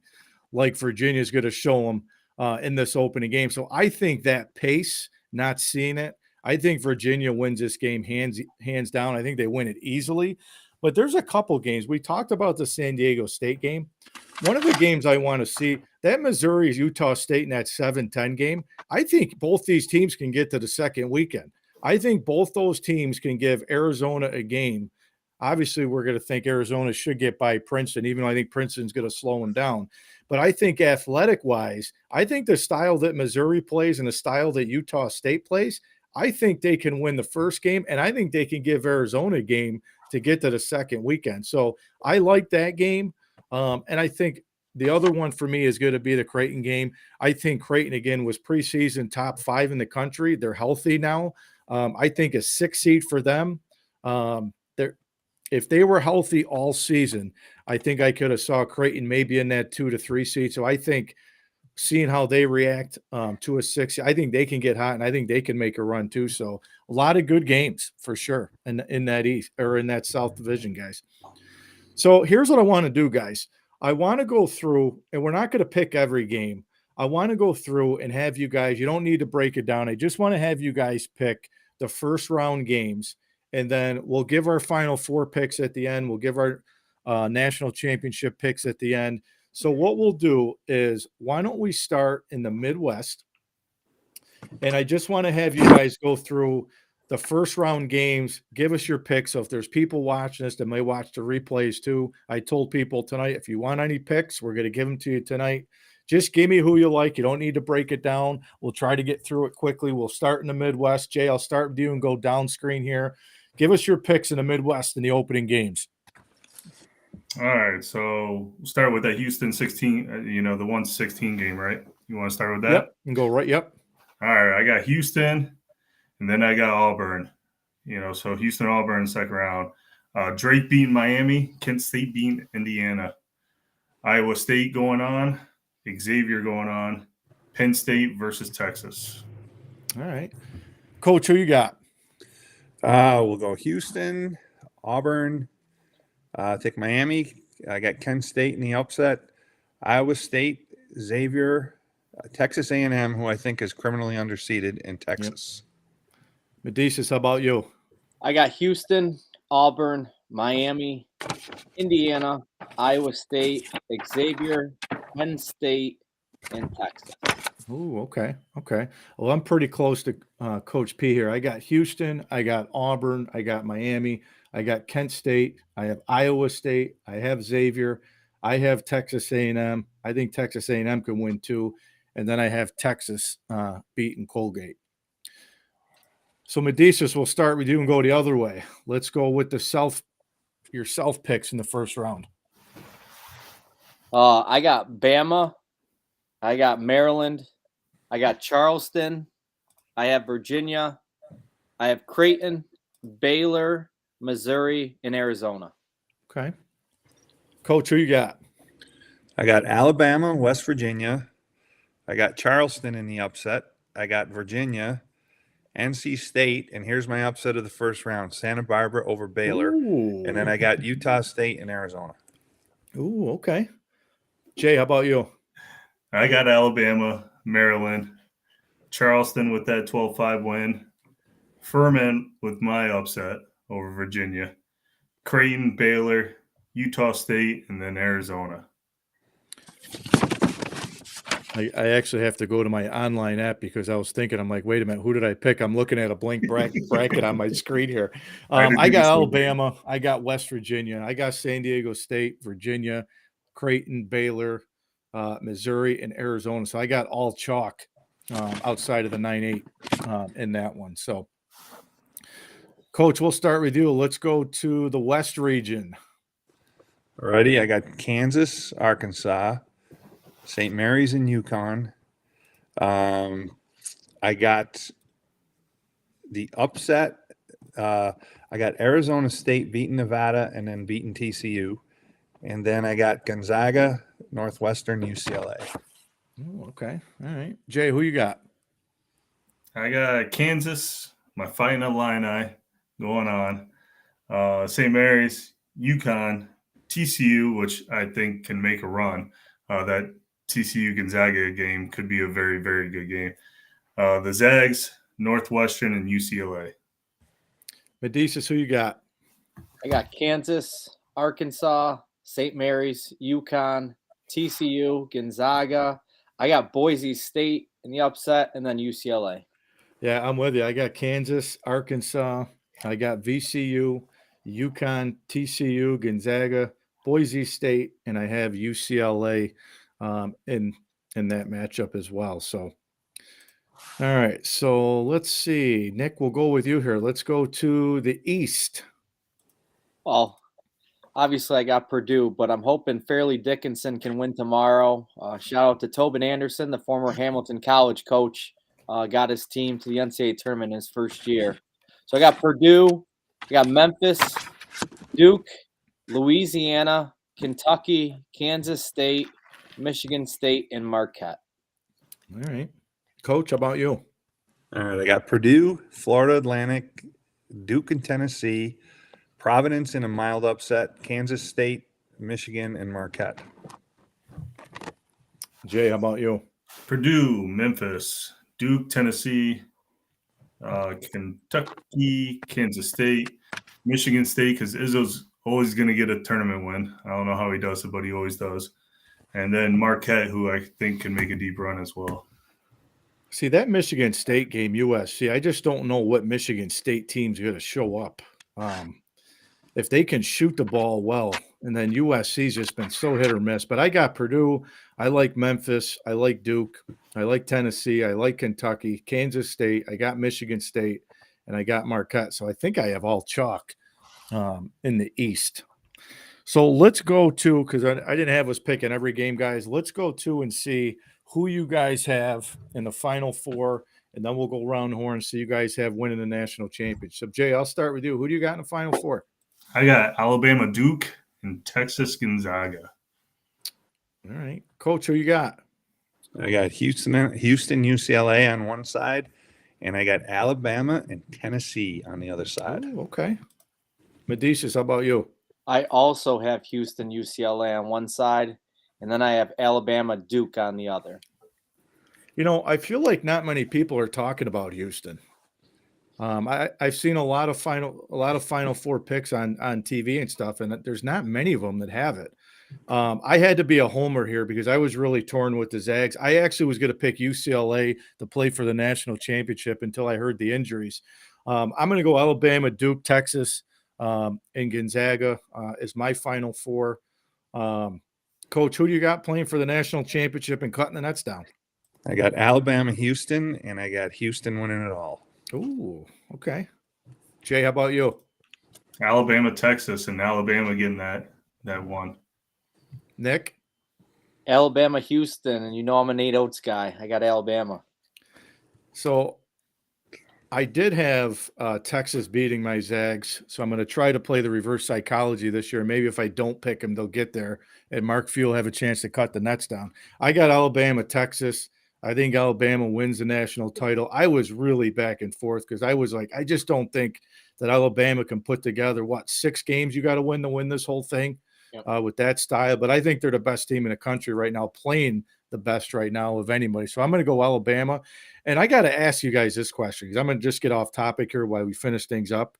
like Virginia's going to show them in this opening game. So I think that pace, not seeing it, I think Virginia wins this game hands down. I think they win it easily. But there's a couple games. We talked about the San Diego State game. One of the games I want to see, that Missouri-Utah State in that 7-10 game, I think both these teams can get to the second weekend. I think both those teams can give Arizona a game. Obviously, we're going to think Arizona should get by Princeton, even though I think Princeton's going to slow them down. But I think athletic-wise, I think the style that Missouri plays and the style that Utah State plays, I think they can win the first game, and I think they can give Arizona a game to get to the second weekend. So I like that game. And I think the other one for me is going to be the Creighton game. I think Creighton, again, was preseason top 5 in the country. They're healthy now. I think a 6 seed for them. If they were healthy all season, I think I could have saw Creighton maybe in that 2 to 3 seed. So I think seeing how they react to a 6, I think they can get hot, and I think they can make a run too. So a lot of good games for sure in that East or in that South Division, guys. So here's what I want to do, guys. I want to go through, and we're not going to pick every game. I want to go through and have you guys, you don't need to break it down. I just want to have you guys pick the first round games, and then we'll give our final 4 picks at the end. We'll give our national championship picks at the end. So what we'll do is, why don't we start in the Midwest? And I just want to have you guys go through the first round games. Give us your picks. So if there's people watching this that may watch the replays too, I told people tonight, if you want any picks, we're going to give them to you tonight. Just give me who you like. You don't need to break it down. We'll try to get through it quickly. We'll start in the Midwest. Jay, I'll start with you and go down screen here. Give us your picks in the Midwest in the opening games. All right, so we'll start with that Houston 16, the 1-16 game, right? You want to start with that? Yep, and go right, yep. All right, I got Houston, and then I got Auburn. So Houston, Auburn, second round. Drake beating Miami, Kent State beating Indiana. Iowa State going on, Xavier going on, Penn State versus Texas. All right. Coach, who you got? We'll go Houston, Auburn. Take Miami. I got Kent State in the upset. Iowa State, Xavier, Texas A&M, who I think is criminally underseeded in Texas. Yep. Medicis, how about you? I got Houston, Auburn, Miami, Indiana, Iowa State, Xavier, Penn State, and Texas. Oh, okay. Okay. Well, I'm pretty close to Coach P here. I got Houston, I got Auburn, I got Miami, I got Kent State, I have Iowa State, I have Xavier, I have Texas A&M. I think Texas A&M can win too. And then I have Texas beating Colgate. So Medicis, we'll start with you and go the other way. Let's go with your self picks in the first round. I got Bama, I got Maryland, I got Charleston, I have Virginia, I have Creighton, Baylor, Missouri, and Arizona. Okay. Coach, who you got? I got Alabama, West Virginia. I got Charleston in the upset. I got Virginia, NC State, and here's my upset of the first round, Santa Barbara over Baylor. Ooh. And then I got Utah State and Arizona. Ooh, okay. Jay, how about you? I got Alabama, Maryland, Charleston with that 12-5 win, Furman with my upset over Virginia, Creighton, Baylor, Utah State, and then Arizona. I actually have to go to my online app because I was thinking, I'm like, wait a minute, who did I pick? I'm looking at a blank bracket on my screen here. I did I do got the same thing. Alabama, I got West Virginia, I got San Diego State, Virginia, Creighton, Baylor, Missouri, and Arizona. So I got all chalk outside of the 9-8 in that one. So, Coach, we'll start with you. Let's go to the West region. Alrighty, I got Kansas, Arkansas, St. Mary's, and Yukon. I got the upset. I got Arizona State beating Nevada and then beating TCU. And then I got Gonzaga, Northwestern, UCLA. Oh, okay. All right. Jay, who you got? I got Kansas, my Fighting Illini going on. St. Mary's, UConn, TCU, which I think can make a run. That TCU Gonzaga game could be a very, very good game. The Zags, Northwestern, and UCLA. Medicis, who you got? I got Kansas, Arkansas, St. Mary's, UConn, TCU, Gonzaga. I got Boise State in the upset, and then UCLA. Yeah, I'm with you. I got Kansas, Arkansas. I got VCU, UConn, TCU, Gonzaga, Boise State, and I have UCLA in that matchup as well. So, all right. So let's see. Nick, we'll go with you here. Let's go to the East. Well, obviously I got Purdue, but I'm hoping Fairleigh Dickinson can win tomorrow. Shout out to Tobin Anderson, the former Hamilton College coach. Got his team to the NCAA tournament in his first year. So I got Purdue, I got Memphis, Duke, Louisiana, Kentucky, Kansas State, Michigan State, and Marquette. All right. Coach, how about you? All right, I got Purdue, Florida Atlantic, Duke and Tennessee, Providence in a mild upset, Kansas State, Michigan, and Marquette. Jay, how about you? Purdue, Memphis, Duke, Tennessee, Kentucky, Kansas State, Michigan State, because Izzo's always going to get a tournament win. I don't know how he does it, but he always does. And then Marquette, who I think can make a deep run as well. See, that Michigan State game, USC, I just don't know what Michigan State team's going to show up. If they can shoot the ball well, and then USC's just been so hit or miss. But I got Purdue. I like Memphis. I like Duke. I like Tennessee. I like Kentucky, Kansas State. I got Michigan State, and I got Marquette. So I think I have all chalk in the East. So let's go to, because I didn't have us picking every game, guys. Let's go to and see who you guys have in the Final Four, and then we'll go around the horn and see you guys have winning the national championship. Jay, I'll start with you. Who do you got in the Final Four? I got Alabama, Duke, and Texas, Gonzaga. All right. Coach, who you got? I got Houston, UCLA on one side, and I got Alabama and Tennessee on the other side. Oh, okay. Medicis, how about you? I also have Houston, UCLA on one side, and then I have Alabama, Duke on the other. You know, I feel like not many people are talking about Houston. I've seen a lot of Final Four picks on TV and stuff, and there's not many of them that have it. I had to be a homer here because I was really torn with the Zags. I actually was going to pick UCLA to play for the national championship until I heard the injuries. I'm going to go Alabama, Duke, Texas, and Gonzaga is my Final Four. Coach, who do you got playing for the national championship and cutting the nets down? I got Alabama, Houston, and I got Houston winning it all. Ooh, okay. Jay, how about you? Alabama, Texas, and Alabama getting that one. Nick? Alabama, Houston, and you know I'm a Nate Oates guy. I got Alabama. So I did have Texas beating my Zags, so I'm going to try to play the reverse psychology this year. Maybe if I don't pick them, they'll get there, and Mark Few will have a chance to cut the nets down. I got Alabama, Texas. I think Alabama wins the national title. I was really back and forth because I was like, I just don't think that Alabama can put together, 6 games you got to win this whole thing with that style. But I think they're the best team in the country right now, playing the best right now of anybody. So I'm going to go Alabama. And I got to ask you guys this question because I'm going to just get off topic here while we finish things up.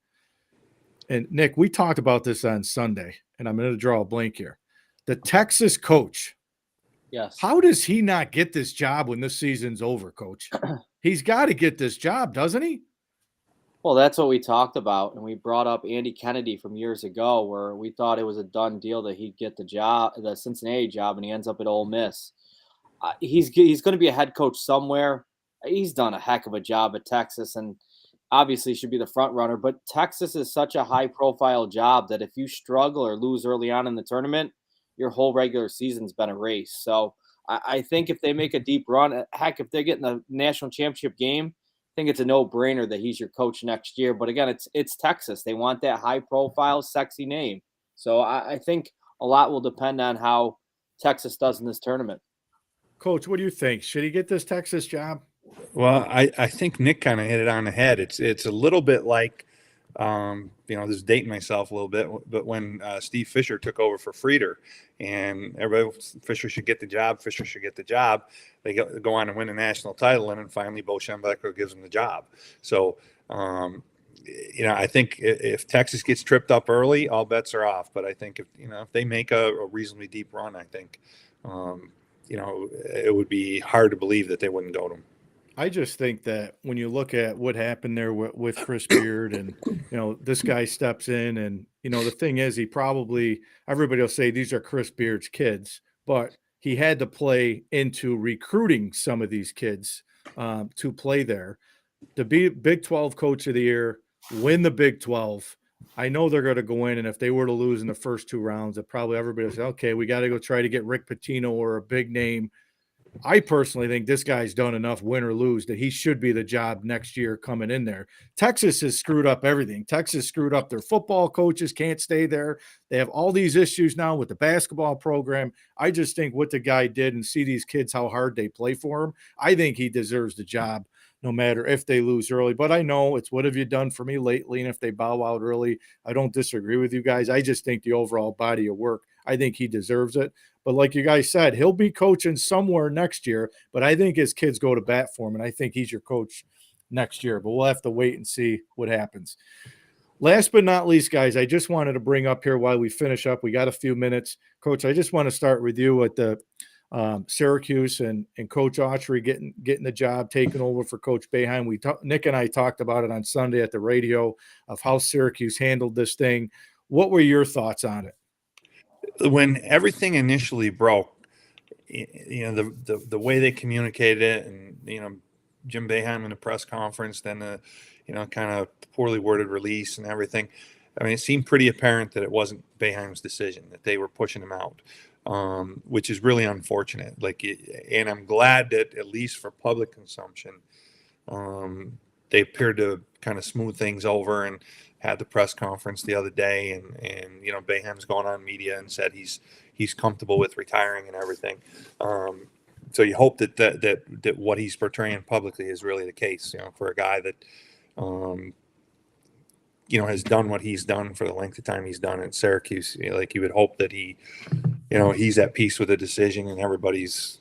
And Nick, we talked about this on Sunday, and I'm going to draw a blank here. The Texas coach Yes. How does he not get this job when this season's over, Coach? He's got to get this job, doesn't he? Well, that's what we talked about, and we brought up Andy Kennedy from years ago, where we thought it was a done deal that he'd get the job, the Cincinnati job, and he ends up at Ole Miss. He's going to be a head coach somewhere. He's done a heck of a job at Texas, and obviously should be the front runner. But Texas is such a high profile job that if you struggle or lose early on in the tournament, your whole regular season's been erased. So I think if they make a deep run, heck, if they're getting the national championship game, I think it's a no-brainer that he's your coach next year. But again, it's Texas. They want that high-profile, sexy name. So I think a lot will depend on how Texas does in this tournament. Coach, what do you think? Should he get this Texas job? Well, I think Nick kind of hit it on the head. It's a little bit like, this is dating myself a little bit, but when Steve Fisher took over for Frieder, and everybody, Fisher should get the job, Fisher should get the job. They go on to win a national title, and then finally Bo Schembechler gives them the job. So, I think if Texas gets tripped up early, all bets are off. But I think if they make a reasonably deep run, I think, it would be hard to believe that they wouldn't go to them. I just think that when you look at what happened there with Chris Beard and, this guy steps in and, the thing is everybody will say these are Chris Beard's kids, but he had to play into recruiting some of these kids to play there. To be Big 12 Coach of the Year, win the Big 12. I know they're going to go in, and if they were to lose in the first 2 rounds, that probably everybody will say, okay, we got to go try to get Rick Pitino or a big name. I personally think this guy's done enough, win or lose, that he should be the job next year coming in there. Texas has screwed up everything. Texas screwed up their football coaches, can't stay there. They have all these issues now with the basketball program. I just think what the guy did and see these kids, how hard they play for him, I think he deserves the job no matter if they lose early. But I know it's what have you done for me lately, and if they bow out early, I don't disagree with you guys. I just think the overall body of work, I think he deserves it. But like you guys said, he'll be coaching somewhere next year, but I think his kids go to bat for him, and I think he's your coach next year. But we'll have to wait and see what happens. Last but not least, guys, I just wanted to bring up here while we finish up. We got a few minutes. Coach, I just want to start with you at the Syracuse and Coach Autry getting the job, taking over for Coach Boeheim. Nick and I talked about it on Sunday at the radio of how Syracuse handled this thing. What were your thoughts on it? When everything initially broke, the way they communicated it, and Jim Boeheim in the press conference, then the kind of poorly worded release and everything. I mean, it seemed pretty apparent that it wasn't Boeheim's decision, that they were pushing him out, which is really unfortunate. And I'm glad that at least for public consumption, they appeared to kind of smooth things over and had the press conference the other day, and Boeheim's gone on media and said he's comfortable with retiring and everything. So you hope that what he's portraying publicly is really the case. For a guy that has done what he's done for the length of time he's done at Syracuse, you would hope that he's at peace with the decision and everybody's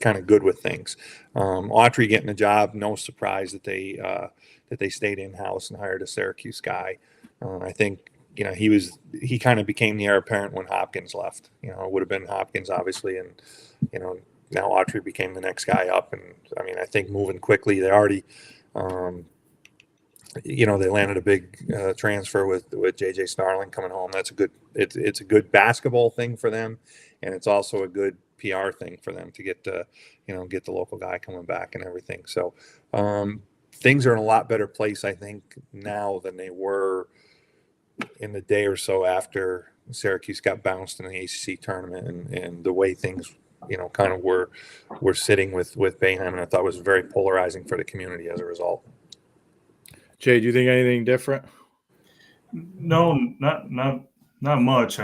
kind of good with things. Autry getting a job, no surprise that they stayed in-house and hired a Syracuse guy. I think, he kind of became the heir apparent when Hopkins left. It would have been Hopkins, obviously, and, now Autry became the next guy up. And, I think moving quickly, they already, they landed a big transfer with J.J. Starling coming home. That's it's a good basketball thing for them, and it's also a good PR thing for them to get the local guy coming back and everything. So things are in a lot better place, I think, now than they were in the day or so after Syracuse got bounced in the ACC tournament, and the way things kind of were sitting with Boeheim, and I thought was very polarizing for the community as a result. Jay, do you think anything different? No, not much.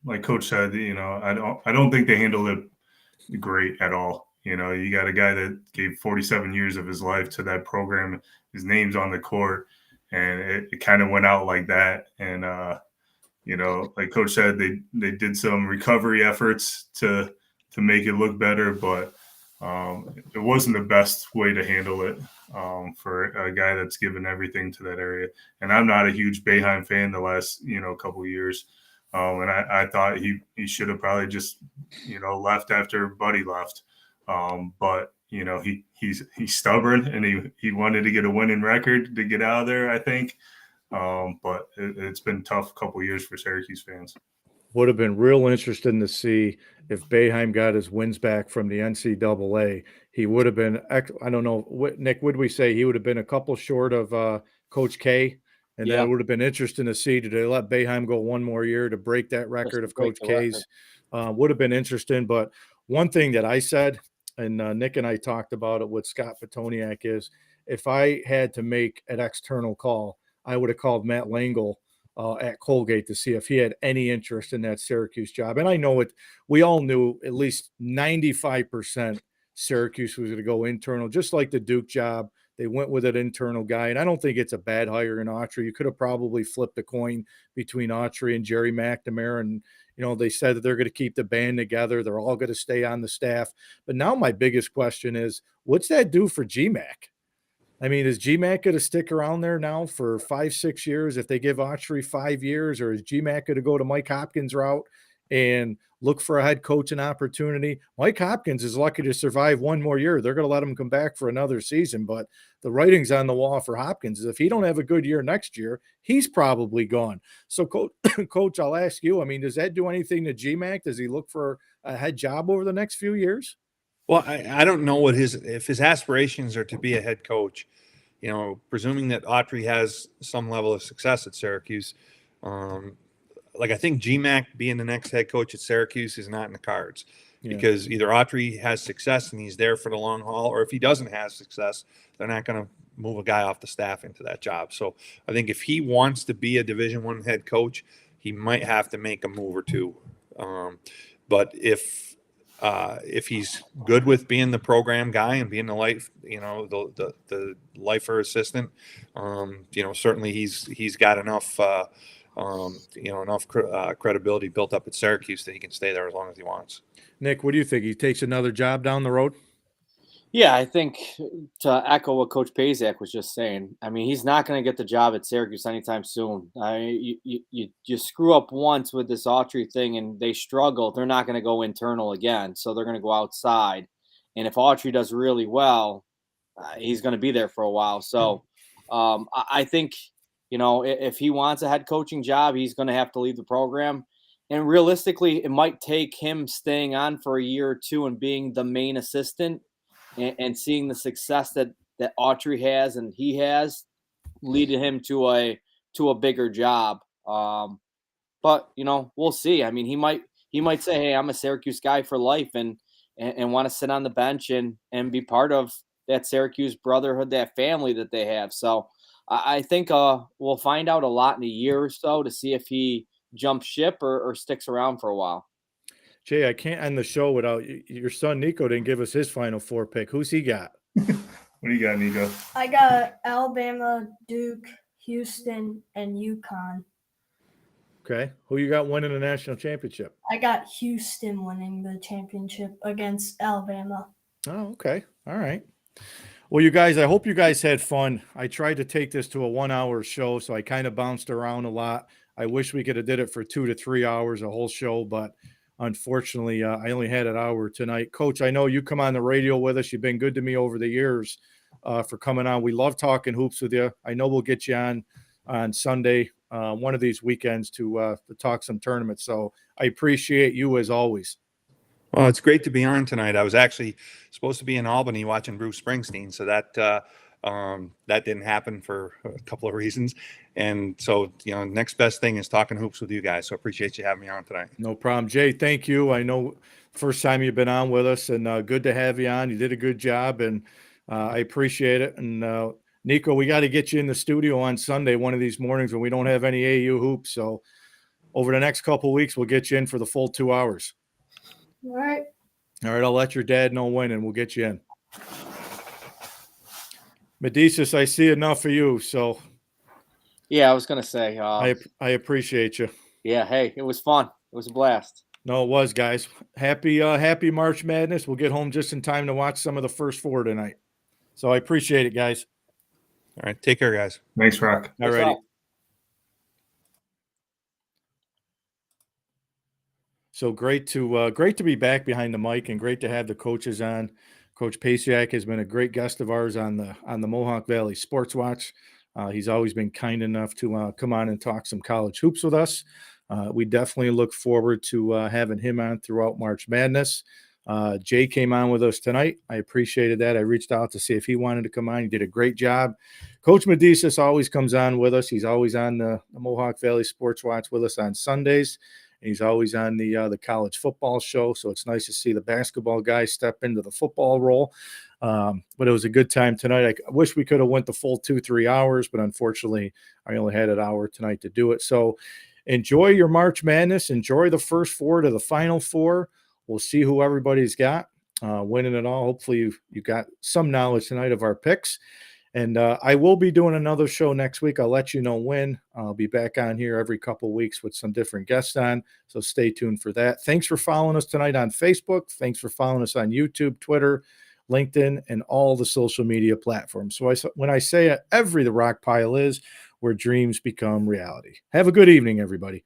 Like Coach said, I don't think they handled it great at all. You got a guy that gave 47 years of his life to that program. His name's on the court, and it kind of went out like that. And like Coach said, they did some recovery efforts to make it look better, but it wasn't the best way to handle it for a guy that's given everything to that area. And I'm not a huge Boeheim fan the last couple of years. And I thought he should have probably just, left after Buddy left. But he's stubborn, and he wanted to get a winning record to get out of there, I think. But it's been tough couple years for Syracuse fans. Would have been real interesting to see if Boeheim got his wins back from the NCAA. He would have been, I don't know, Nick, would we say he would have been a couple short of Coach K? And Yeah. that would have been interesting to see. Did they let Boeheim go one more year to break that record of Coach K's? Would have been interesting. But one thing that I said, and Nick and I talked about it with Scott Petoniak, is if I had to make an external call, I would have called Matt Langle at Colgate to see if he had any interest in that Syracuse job. And I know it, we all knew at least 95% Syracuse was going to go internal, just like the Duke job. They went with an internal guy. And I don't think it's a bad hire in Autry. You could have probably flipped a coin between Autry and Jerry McNamara. And, they said that they're going to keep the band together. They're all going to stay on the staff. But now my biggest question is, what's that do for GMAC? I mean, is GMAC going to stick around there now for 5-6 years if they give Autry 5 years, or is GMAC going to go to Mike Hopkins' route and look for a head coaching opportunity? Mike Hopkins is lucky to survive one more year. They're going to let him come back for another season, but the writing's on the wall for Hopkins is if he don't have a good year next year, he's probably gone. So, Coach, I'll ask you, I mean, does that do anything to GMAC? Does he look for a head job over the next few years? Well, I don't know if his aspirations are to be a head coach, presuming that Autry has some level of success at Syracuse. I think GMAC being the next head coach at Syracuse is not in the cards because either Autry has success and he's there for the long haul, or if he doesn't have success, they're not going to move a guy off the staff into that job. So I think if he wants to be a Division I head coach, he might have to make a move or two. But if he's good with being the program guy and being the life, the lifer assistant, certainly he's got enough, credibility built up at Syracuse that he can stay there as long as he wants. Nick, what do you think? He takes another job down the road? Yeah, I think to echo what Coach Pazak was just saying, I mean, he's not going to get the job at Syracuse anytime soon. You screw up once with this Autry thing and they struggle, they're not going to go internal again. So they're going to go outside. And if Autry does really well, he's going to be there for a while. So I think, if he wants a head coaching job, he's going to have to leave the program. And realistically, it might take him staying on for a year or two and being the main assistant and seeing the success that Autry has and he has leading him to a bigger job. But we'll see. I mean, he might say, "Hey, I'm a Syracuse guy for life," and want to sit on the bench and be part of that Syracuse brotherhood, that family that they have. So I think we'll find out a lot in a year or so to see if he jumps ship or sticks around for a while. Jay, I can't end the show without your son Nico didn't give us his Final Four pick. Who's he got? What do you got, Nico? I got Alabama, Duke, Houston, and UConn. Okay. Who you got winning the national championship? I got Houston winning the championship against Alabama. Oh, okay. All right. Well, you guys, I hope you guys had fun. I tried to take this to a 1-hour show, so I kind of bounced around a lot. I wish we could have did it for 2 to 3 hours, a whole show, but unfortunately, I only had an hour tonight. Coach, I know you come on the radio with us. You've been good to me over the years for coming on. We love talking hoops with you. I know we'll get you on Sunday, one of these weekends to talk some tournaments. So I appreciate you as always. Well, it's great to be on tonight. I was actually supposed to be in Albany watching Bruce Springsteen, so that didn't happen for a couple of reasons. And so, next best thing is talking hoops with you guys. So appreciate you having me on tonight. No problem. Jay, thank you. I know first time you've been on with us, and good to have you on. You did a good job, and I appreciate it. And Nico, we got to get you in the studio on Sunday, one of these mornings when we don't have any AU hoops. So over the next couple of weeks, we'll get you in for the full 2 hours. All right. All right, I'll let your dad know when, and we'll get you in. Medicis, I see enough of you, so yeah, I was gonna say. I appreciate you. Yeah, hey, it was fun. It was a blast. No, it was, guys. Happy March Madness. We'll get home just in time to watch some of the first four tonight. So I appreciate it, guys. All right, take care, guys. Thanks, Rock. All righty. So great to be back behind the mic, and great to have the coaches on. Coach Pasiak has been a great guest of ours on the Mohawk Valley Sports Watch. He's always been kind enough to come on and talk some college hoops with us. We definitely look forward to having him on throughout March Madness. Jay came on with us tonight. I appreciated that. I reached out to see if he wanted to come on. He did a great job. Coach Medicis always comes on with us. He's always on the Mohawk Valley Sports Watch with us on Sundays. And he's always on the college football show. So it's nice to see the basketball guys step into the football role. But it was a good time tonight. I wish we could have went the full 2-3 hours, but unfortunately I only had an hour tonight to do it. So enjoy your March Madness. Enjoy the first four to the final four. We'll see who everybody's got winning it all. Hopefully you got some knowledge tonight of our picks. And I will be doing another show next week. I'll let you know when. I'll be back on here every couple of weeks with some different guests on. So stay tuned for that. Thanks for following us tonight on Facebook. Thanks for following us on YouTube, Twitter, LinkedIn, and all the social media platforms. So when I say the rock pile is where dreams become reality. Have a good evening, everybody.